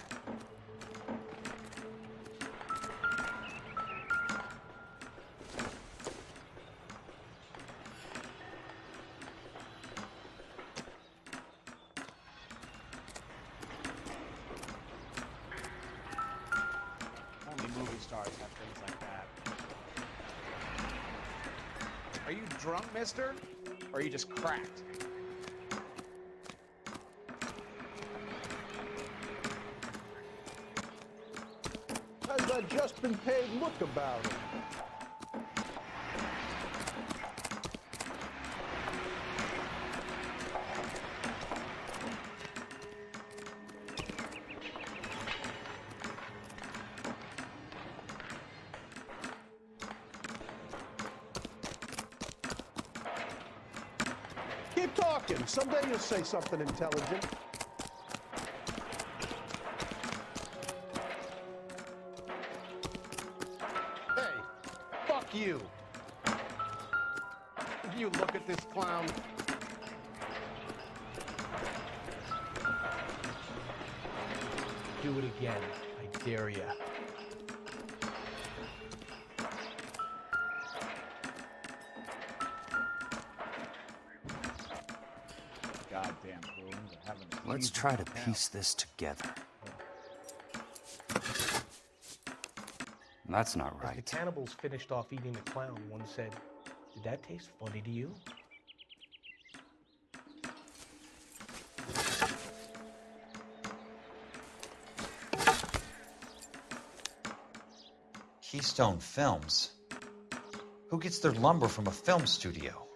Only movie stars have things like that. Are you drunk, mister? Or are you just cracked? Has that just been paid look about it? Keep talking. Someday you'll say something intelligent. Hey, fuck you. You look at this clown. Do it again. I dare ya. Goddamn balloons are having a Let's season try to now. piece this together. That's not As the right. cannibals finished off eating the clown, one said, "Did that taste funny to you?" Keystone Films? Who gets their lumber from a film studio?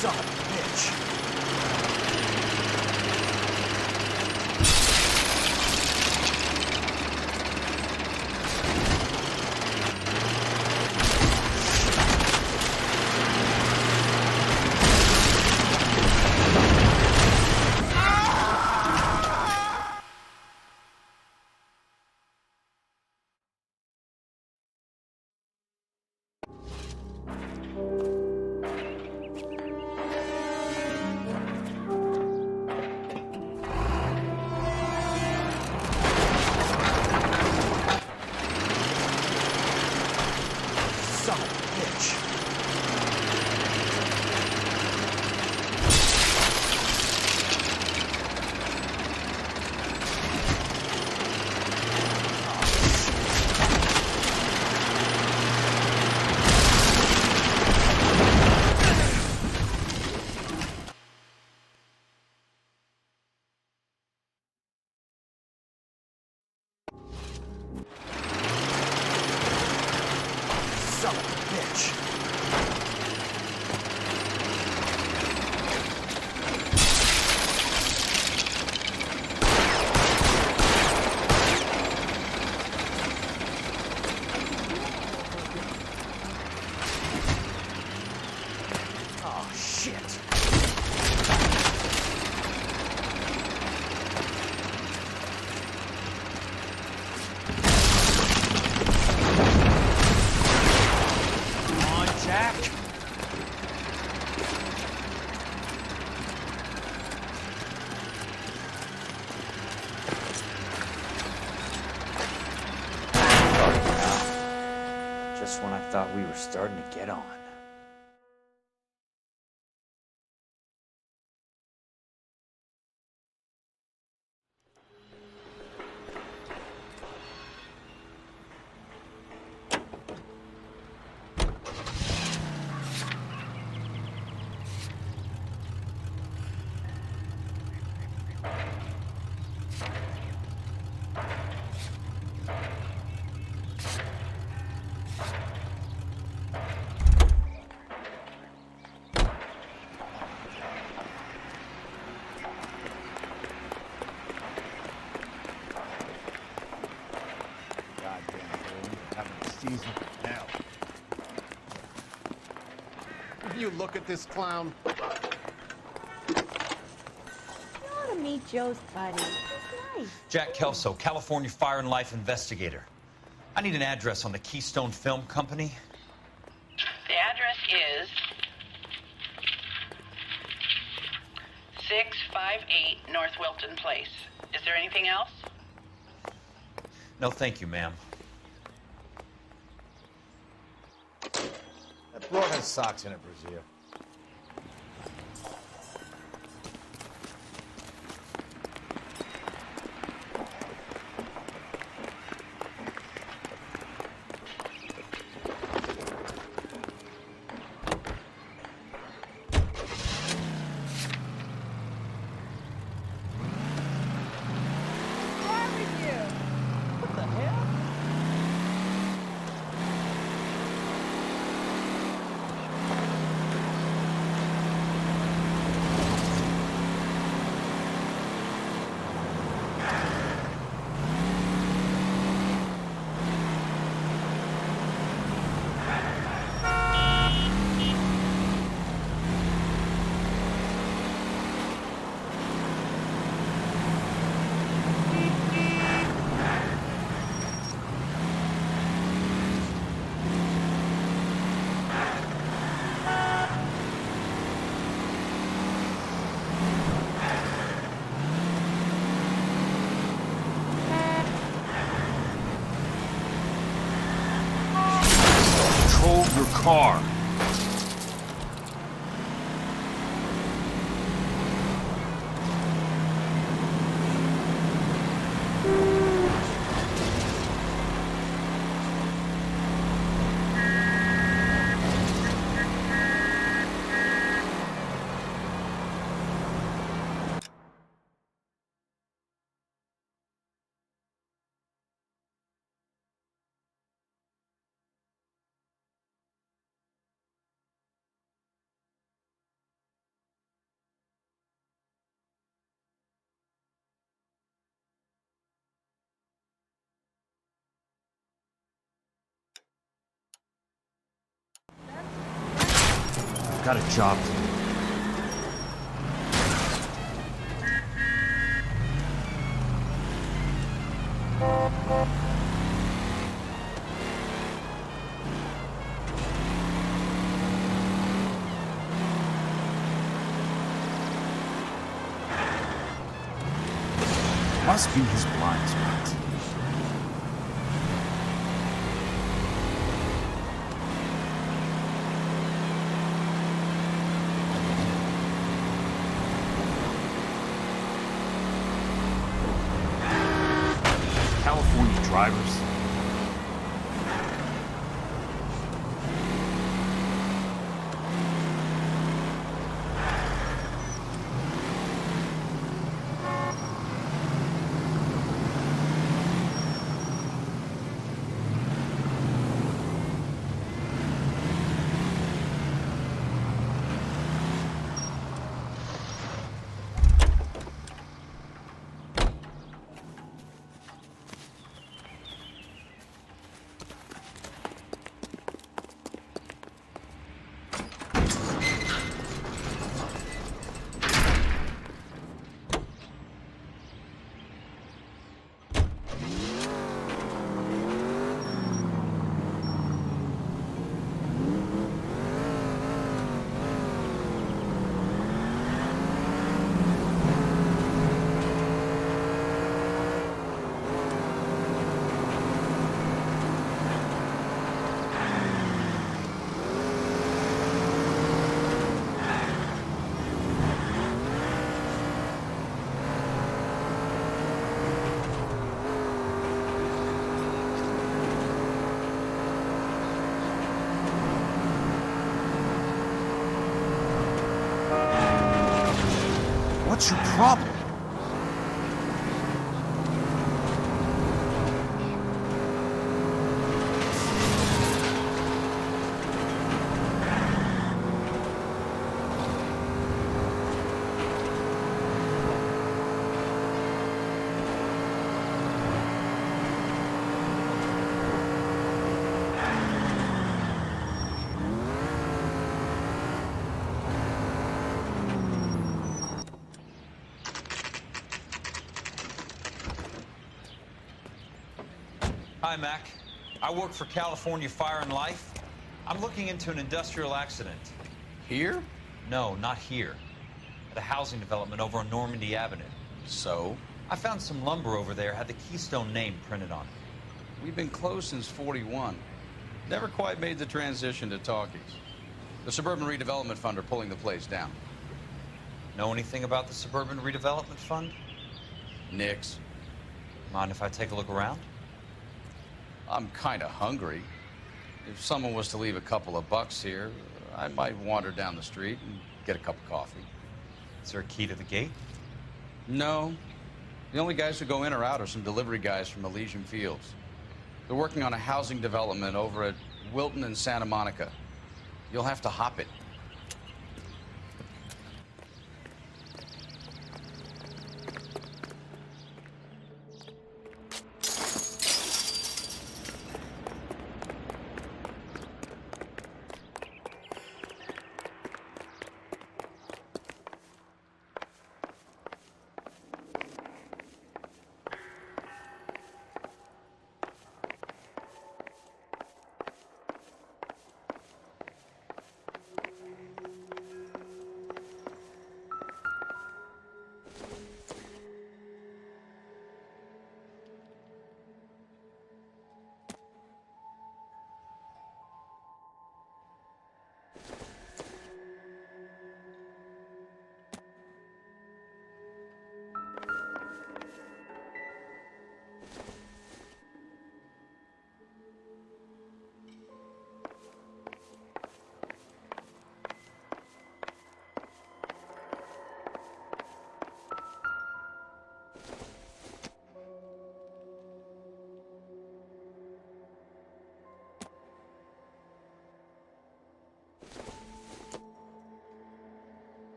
Son of a bitch. Son of a bitch. Son of a bitch. Oh, shit. Come on, Jack. Just when I thought we were starting to get on. Goddamn balloons are having a season now. You look at this clown. meet Joe's buddy. He's nice. Jack Kelso, California Fire and Life investigator. I need an address on the Keystone Film Company. The address is 658 North Wilton Place. Is there anything else? No, thank you, ma'am. That broad has socks in it, Brazil. Your car. I've got a job to do. Must be his blind spot. California drivers. What's your problem? Hi, Mac. I work for California Fire and Life. I'm looking into an industrial accident. Here? No, not here. At a housing development over on Normandy Avenue. So? I found some lumber over there, had the Keystone name printed on it. We've been closed since '41. Never quite made the transition to talkies. The Suburban Redevelopment Fund are pulling the place down. Know anything about the Suburban Redevelopment Fund? Nix. Mind if I take a look around? I'm kind of hungry. If someone was to leave a couple of bucks here, I might wander down the street and get a cup of coffee. Is there a key to the gate? No. The only guys who go in or out are some delivery guys from Elysian Fields. They're working on a housing development over at Wilton and Santa Monica. You'll have to hop it.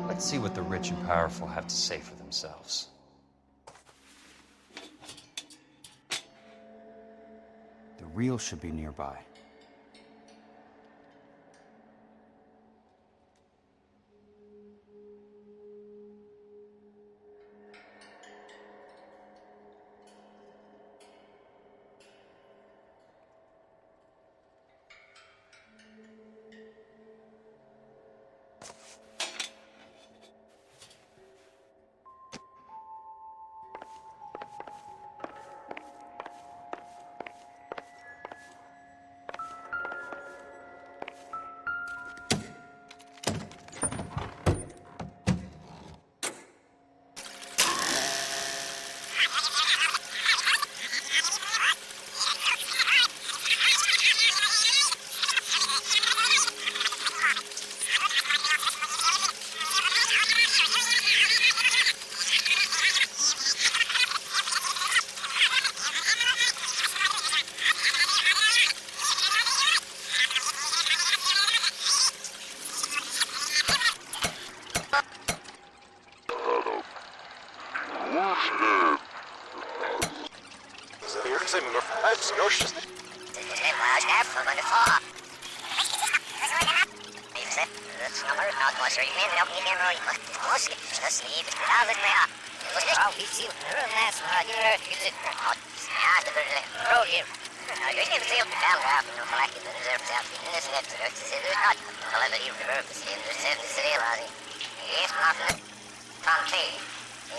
Let's see what the rich and powerful have to say for themselves. The reel should be nearby.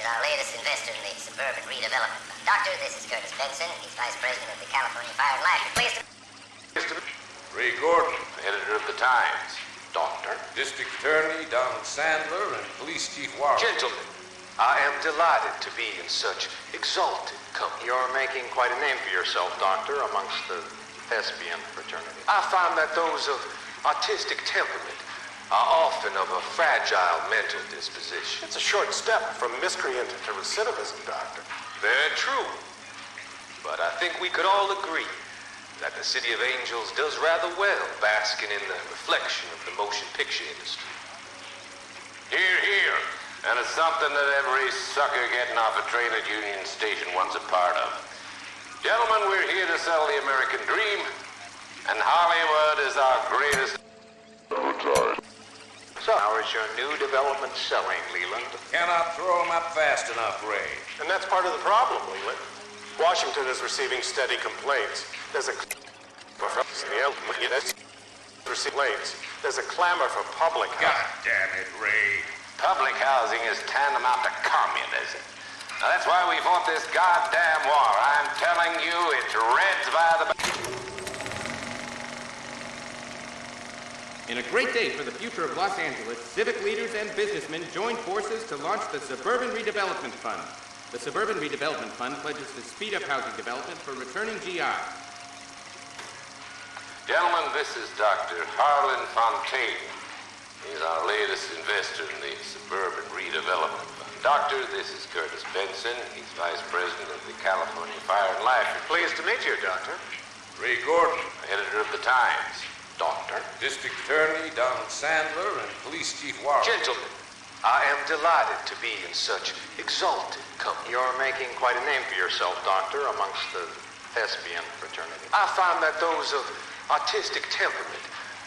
He's our latest investor in the Suburban Redevelopment. Doctor, this is Curtis Benson. He's Vice President of the California Fire and Life. Pleased to... Ray Gordon, editor of the Times. Doctor. District Attorney Donald Sandler and Police Chief Warren. Gentlemen, I am delighted to be in such exalted company. You're making quite a name for yourself, Doctor, amongst the thespian fraternity. I find that those of artistic temperament are often of a fragile mental disposition. It's a short step from miscreant to recidivism, Doctor. Very true. But I think we could all agree that the City of Angels does rather well basking in the reflection of the motion picture industry. Hear, hear. And it's something that every sucker getting off a train at Union Station wants a part of. Gentlemen, we're here to sell the American dream, and Hollywood is our greatest... So, how is your new development selling, Leland? Cannot throw them up fast enough, Ray. And that's part of the problem, Leland. Washington is receiving steady complaints. There's a clamor for public God housing. damn it, Ray. Public housing is tantamount to communism. Now, that's why we fought this goddamn war. I'm telling you, it's Reds by the... In a great day for the future of Los Angeles, civic leaders and businessmen joined forces to launch the Suburban Redevelopment Fund. The Suburban Redevelopment Fund pledges to speed up housing development for returning GIs. Gentlemen, this is Dr. Harlan Fontaine. He's our latest investor in the Suburban Redevelopment Fund. Doctor, this is Curtis Benson. He's Vice President of the California Fire and Life. Pleased to meet you, Doctor. Ray Gordon, editor of the Times. Doctor. District Attorney Donald Sandler and Police Chief Warren. Gentlemen, I am delighted to be in such exalted company. You're making quite a name for yourself, Doctor, amongst the thespian fraternity. I find that those of artistic temperament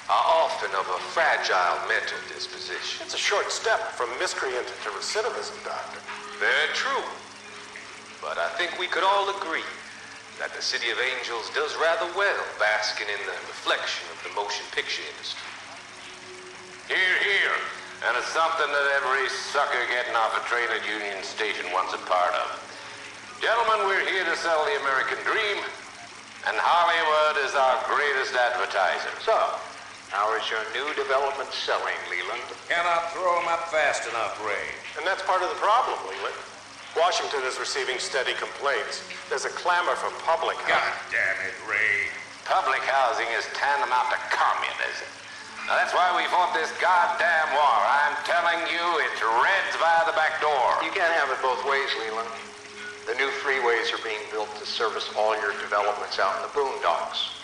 are often of a fragile mental disposition. It's a short step from miscreant to recidivism, Doctor. Very true. But I think we could all agree that the City of Angels does rather well basking in the reflection of the motion picture industry. Hear, hear. And it's something that every sucker getting off a train at Union Station wants a part of. Gentlemen, we're here to sell the American dream, and Hollywood is our greatest advertiser. So, how is your new development selling, Leland? Cannot throw them up fast enough, Ray. And that's part of the problem, Leland. Washington is receiving steady complaints. There's a clamor for public housing. God damn it, Ray. Public housing is tantamount to communism. Now, that's why we fought this goddamn war. I'm telling you, it's Reds by the back door. You can't have it both ways, Leland. The new freeways are being built to service all your developments out in the boondocks.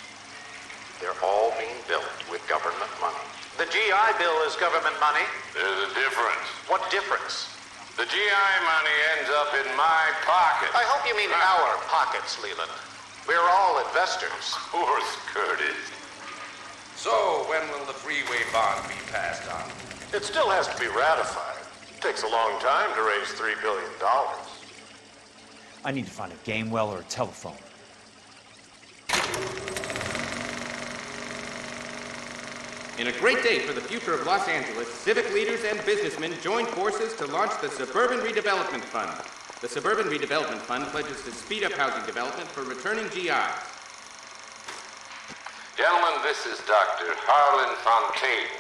They're all being built with government money. The GI Bill is government money. There's a difference. What difference? The GI money ends up in my pocket. I hope you mean our pockets, Leland. We're all investors. Of course, Curtis. So, when will the freeway bond be passed on? It still has to be ratified. It takes a long time to raise $3 billion. I need to find a game well or a telephone. In a great day for the future of Los Angeles, civic leaders and businessmen joined forces to launch the Suburban Redevelopment Fund. The Suburban Redevelopment Fund pledges to speed up housing development for returning GIs. Gentlemen, this is Dr. Harlan Fontaine.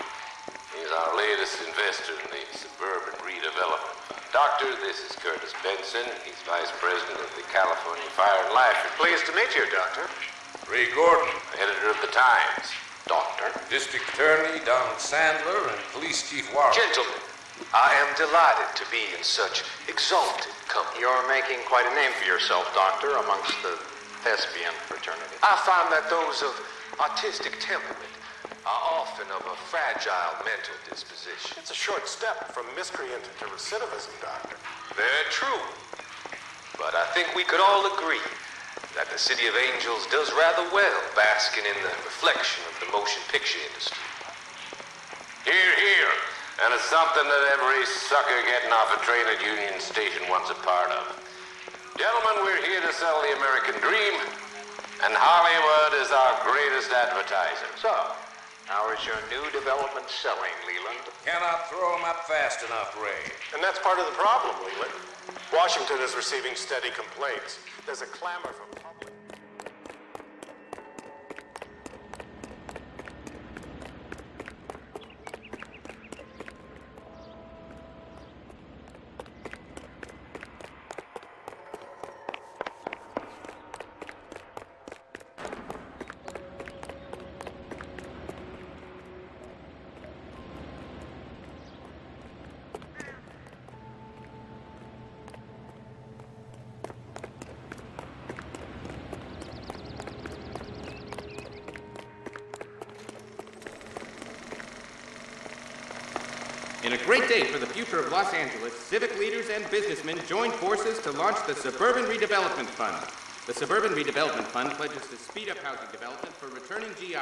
He's our latest investor in the Suburban Redevelopment Fund. Doctor, this is Curtis Benson. He's Vice President of the California Fire and Life. Pleased to meet you, Doctor. Ray Gordon, editor of the Times. Doctor. District Attorney Donald Sandler and Police Chief Warren. Gentlemen, I am delighted to be in such exalted company. You're making quite a name for yourself, Doctor, amongst the thespian fraternity. I find that those of artistic temperament are often of a fragile mental disposition. It's a short step from miscreant to recidivism, Doctor. Very true. But I think we could all agree that the City of Angels does rather well basking in the reflection of the motion picture industry. Hear, hear. And it's something that every sucker getting off a train at Union Station wants a part of. Gentlemen, we're here to sell the American dream, and Hollywood is our greatest advertiser. So, how is your new development selling, Leland? Cannot throw them up fast enough, Ray. And that's part of the problem, Leland. Washington is receiving steady complaints. There's a clamor for public... In a great day for the future of Los Angeles, civic leaders and businessmen joined forces to launch the Suburban Redevelopment Fund. The Suburban Redevelopment Fund pledges to speed up housing development for returning GIs.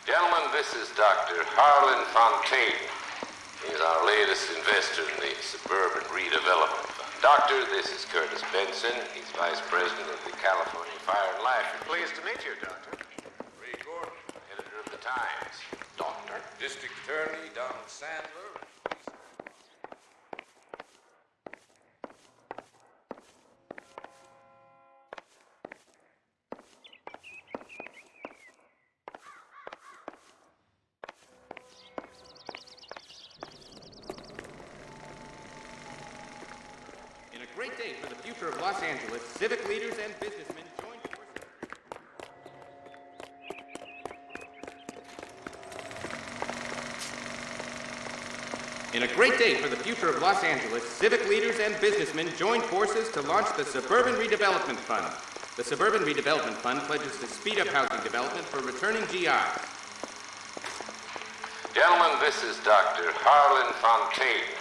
Gentlemen, this is Dr. Harlan Fontaine. He's our latest investor in the Suburban Redevelopment Fund. Doctor, this is Curtis Benson. He's Vice President of the California Fire and Life. Pleased to meet you, Doctor. Ray Gordon, editor of the Times. Doctor, District Attorney Donald Sandler. In a great day for the future of Los Angeles, civic leaders and businessmen joined forces. In a great day for the future of Los Angeles, civic leaders and businessmen joined forces to launch the Suburban Redevelopment Fund. The Suburban Redevelopment Fund pledges to speed up housing development for returning GIs. Gentlemen, this is Dr. Harlan Fontaine.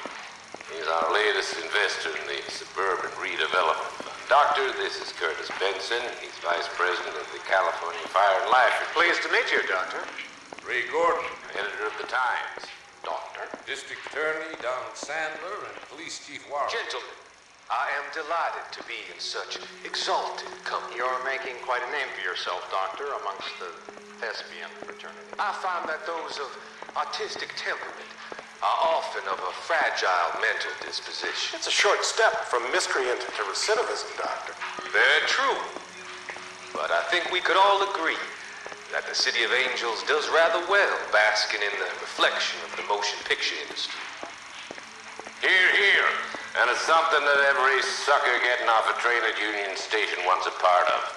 He's our latest investor in the Suburban Redevelopment Fund. Doctor, this is Curtis Benson. He's Vice President of the California Fire and Life. Pleased to meet you, Doctor. Ray Gordon, editor of the Times. Doctor, District Attorney Donald Sandler and Police Chief Warren. Gentlemen, I am delighted to be in such exalted company. You're making quite a name for yourself, Doctor, amongst the thespian fraternity. I find that those of artistic temperament are often of a fragile mental disposition. It's a short step from miscreant to recidivism, Doctor. Very true. But I think we could all agree that the City of Angels does rather well basking in the reflection of the motion picture industry. Hear, hear. And it's something that every sucker getting off a train at Union Station wants a part of.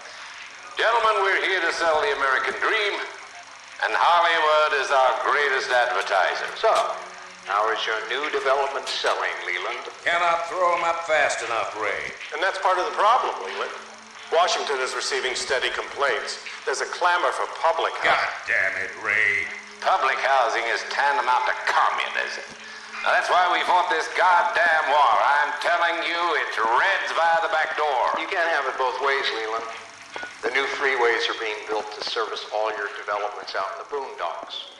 Gentlemen, we're here to sell the American dream, and Hollywood is our greatest advertiser. So, how is your new development selling, Leland? Cannot throw 'em up fast enough, Ray. And that's part of the problem, Leland. Washington is receiving steady complaints. There's a clamor for public housing. God damn it, Ray. Public housing is tantamount to communism. Now, that's why we fought this goddamn war. I'm telling you, it's Reds via the back door. You can't have it both ways, Leland. The new freeways are being built to service all your developments out in the boondocks.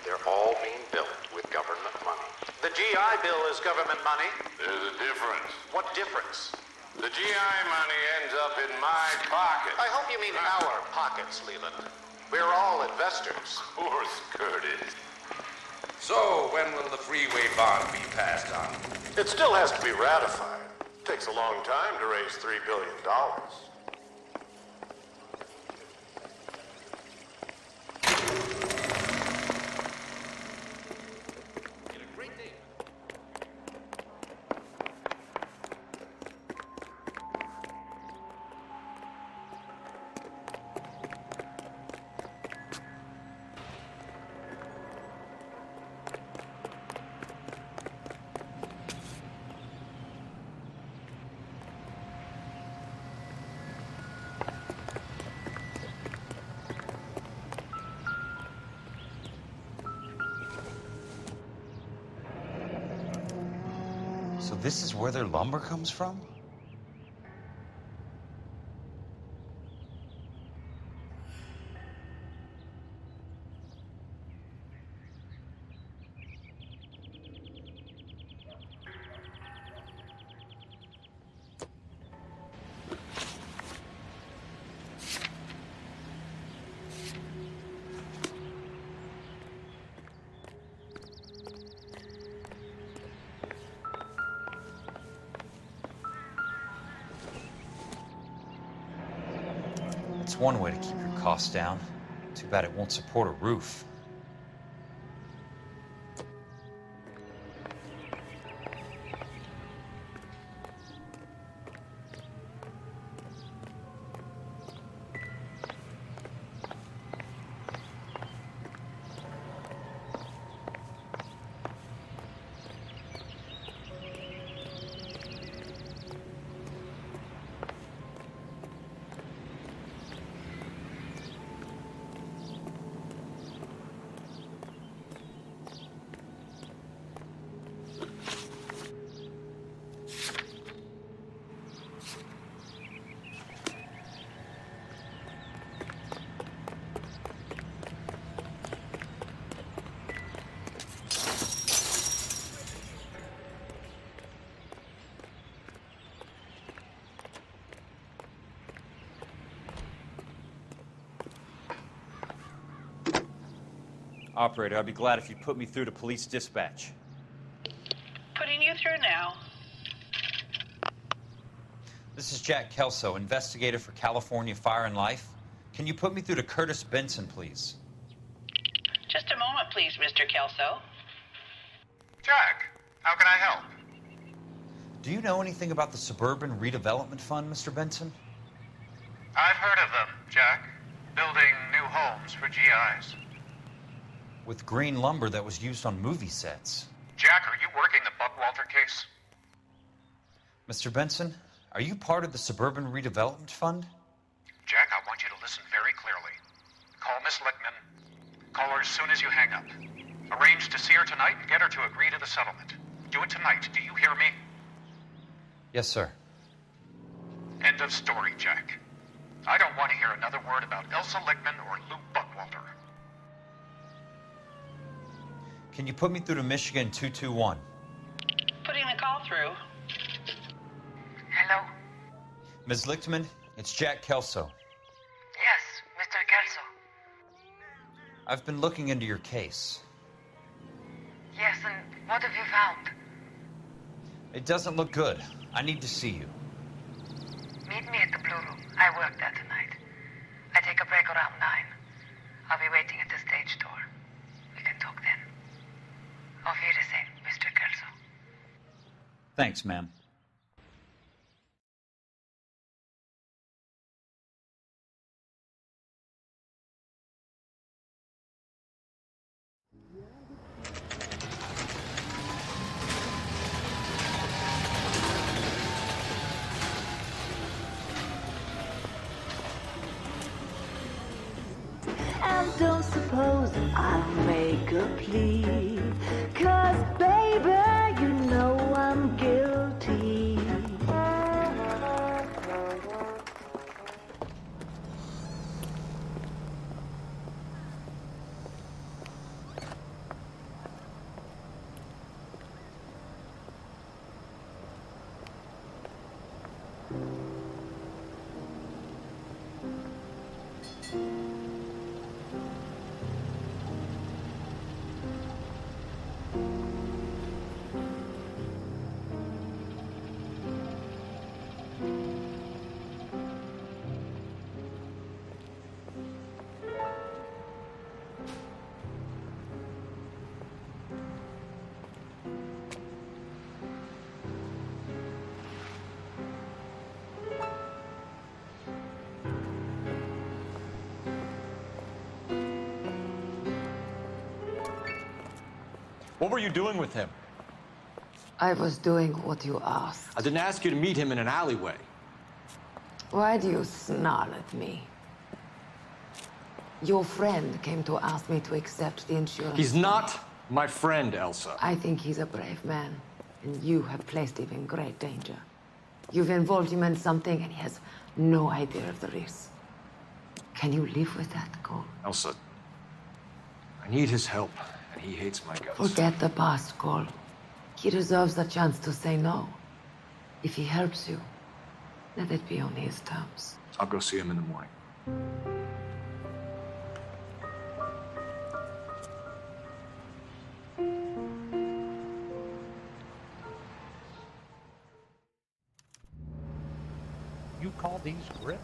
They're all being built with government money. The GI Bill is government money. There's a difference. What difference? The GI money ends up in my pocket. I hope you mean our pockets, Leland. We're all investors. Of course, Curtis. So, when will the freeway bond be passed on? It still has to be ratified. It takes a long time to raise $3 billion. So this is where their lumber comes from? It's one way to keep your costs down. Too bad it won't support a roof. Operator, I'd be glad if you'd put me through to police dispatch. Putting you through now. This is Jack Kelso, investigator for California Fire and Life. Can you put me through to Curtis Benson, please? Just a moment, please, Mr. Kelso. Jack, how can I help? Do you know anything about the Suburban Redevelopment Fund, Mr. Benson? I've heard of them, Jack. Building new homes for GIs. With green lumber that was used on movie sets. Jack, are you working the Buckwalter case? Mr. Benson, are you part of the Suburban Redevelopment Fund? Jack, I want you to listen very clearly. Call Miss Lickman. Call her as soon as you hang up. Arrange to see her tonight and get her to agree to the settlement. Do it tonight. Do you hear me? Yes, sir. End of story, Jack. I don't want to hear another word about Elsa Lickman or Lou Buckwalter. Can you put me through to Michigan 221? Putting the call through. Hello? Ms. Lichtman, it's Jack Kelso. Yes, Mr. Kelso. I've been looking into your case. Yes, and what have you found? It doesn't look good. I need to see you. Meet me at the Blue Room. I work there tonight. I take a break around 9. I'll be waiting at the stage door. We can talk then. Auf Wiedersehen, Mr. Kelso. Thanks, ma'am. And don't suppose I'll make a plea, 'cause baby, you know I'm guilty. What were you doing with him? I was doing what you asked. I didn't ask you to meet him in an alleyway. Why do you snarl at me? Your friend came to ask me to accept the insurance. He's not my friend, Elsa. I think he's a brave man, and you have placed him in great danger. You've involved him in something, and he has no idea of the risk. Can you live with that, Cole? Elsa, I need his help, and he hates my guts. Forget the past, Cole. He deserves a chance to say no. If he helps you, let it be on his terms. I'll go see him in the morning. You call these grips?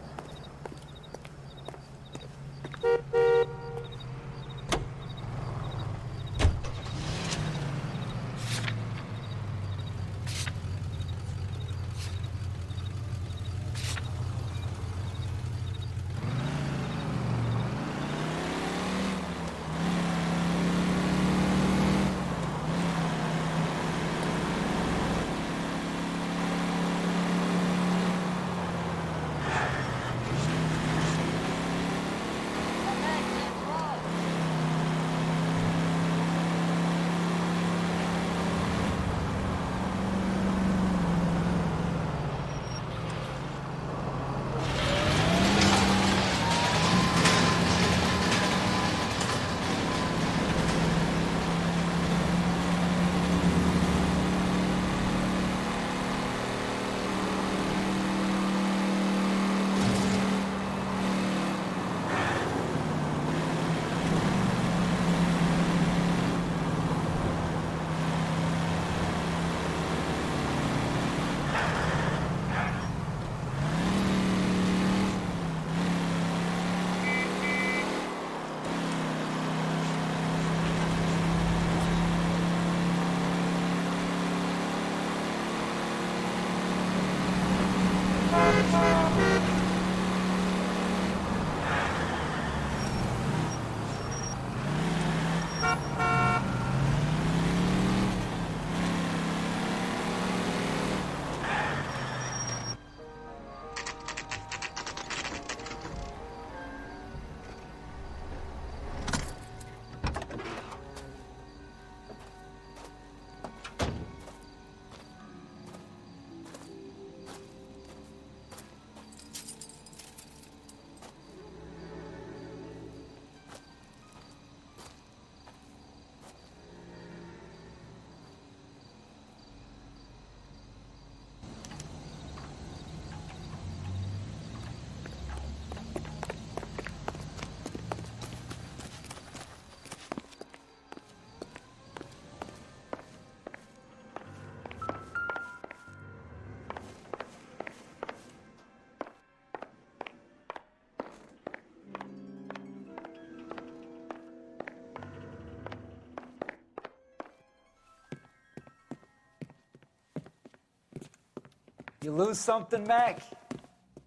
You lose something, Mac?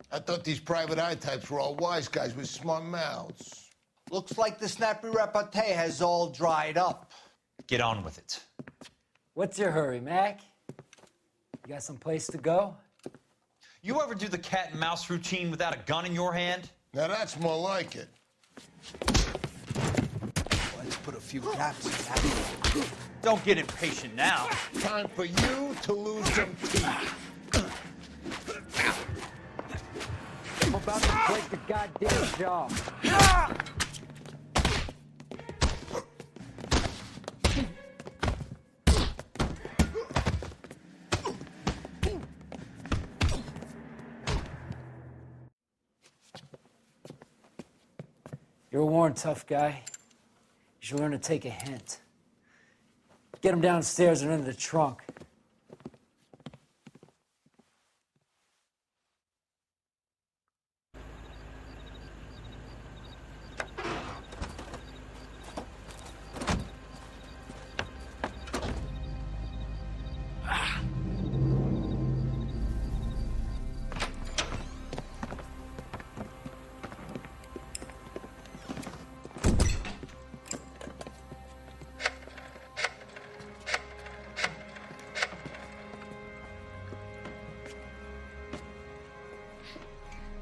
I thought these private eye types were all wise guys with smart mouths. Looks like the snappy repartee has all dried up. Get on with it. What's your hurry, Mac? You got some place to go? You ever do the cat and mouse routine without a gun in your hand? Now that's more like it. Let's put a few gaps in that. Don't get impatient now. Time for you to lose some teeth. I'm about to break the goddamn jaw. You're a worn, tough guy. You should learn to take a hint. Get him downstairs and into the trunk.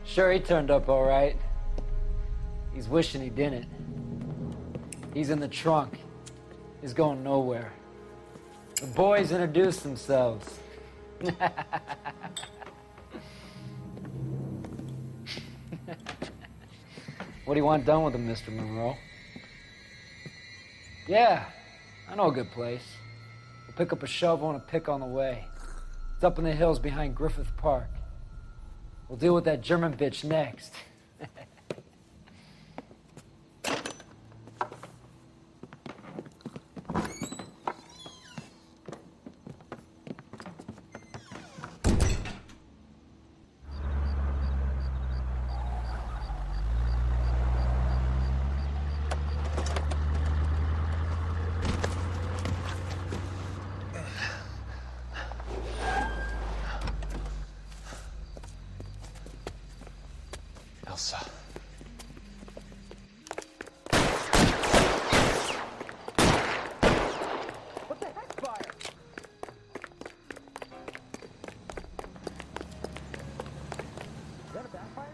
Sure, he turned up all right. He's wishing he didn't. He's in the trunk. He's going nowhere. The boys introduced themselves. What do you want done with him, Mr. Monroe? Yeah, I know a good place. We'll pick up a shovel and a pick on the way. It's up in the hills behind Griffith Park. We'll deal with that German bitch next. Elsa. What the heck, fire? Is that a backfire?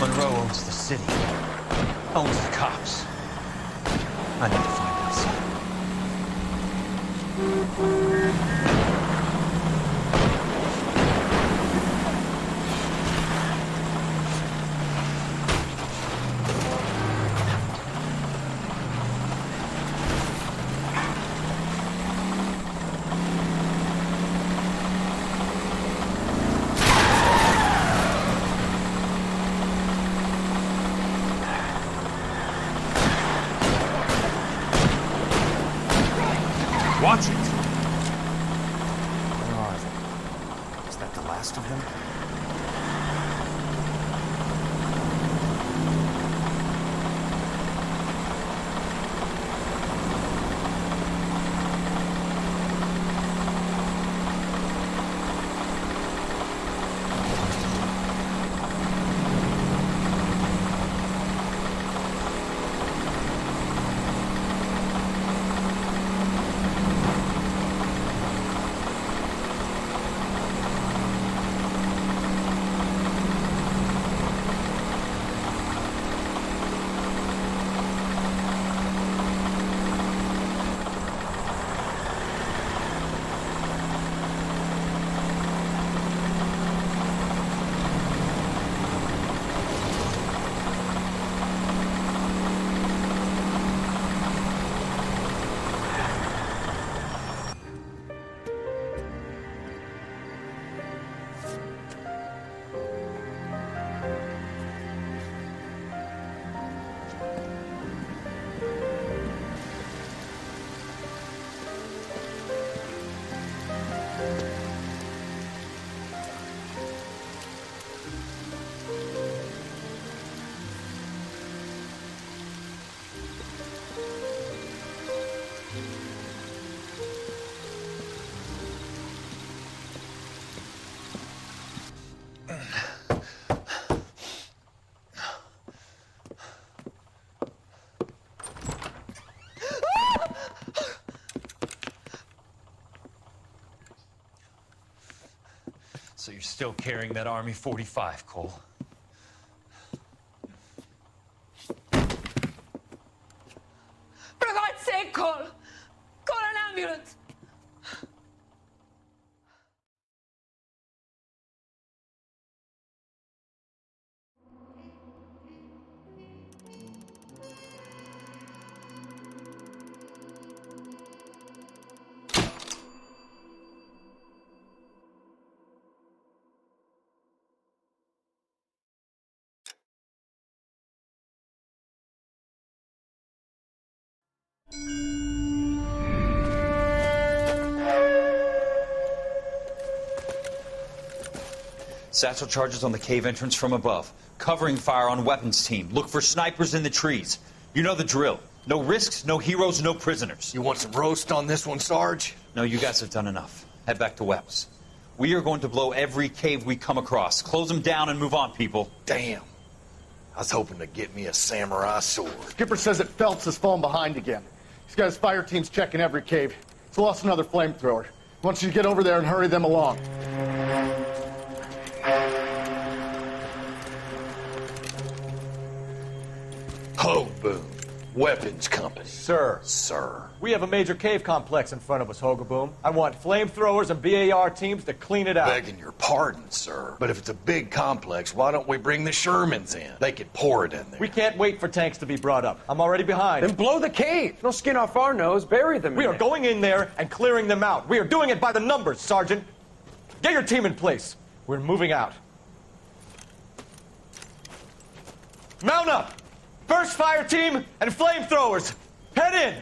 Monroe owns the city, owns the cops. I need to find Elsa. Watch it! Where are they? Is that the last of them? So you're still carrying that Army 45, Cole? For God's sake, Cole! Call an ambulance! Satchel charges on the cave entrance from above. Covering fire on weapons team. Look for snipers in the trees. You know the drill. No risks, no heroes, no prisoners. You want some roast on this one, Sarge? No, you guys have done enough. Head back to Webb's. We are going to blow every cave we come across. Close them down and move on, people. Damn. I was hoping to get me a samurai sword. Skipper says that Phelps has fallen behind again. He's got his fire teams checking every cave. He's lost another flamethrower. He wants you to get over there and hurry them along. Ho, Boom. Weapons Company. Sir. Sir. We have a major cave complex in front of us, Hogaboom. I want flamethrowers and BAR teams to clean it out. Begging your pardon, sir. But if it's a big complex, why don't we bring the Shermans in? They could pour it in there. We can't wait for tanks to be brought up. I'm already behind. Then blow the cave. No skin off our nose. Bury them We in are there. going in there and clearing them out. We are doing it by the numbers, Sergeant. Get your team in place. We're moving out. Mount up! First fire team and flamethrowers. Head in!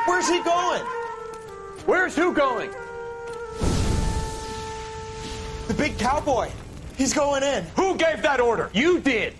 Where's he going? Where's who going? The big cowboy. He's going in. Who gave that order? You did.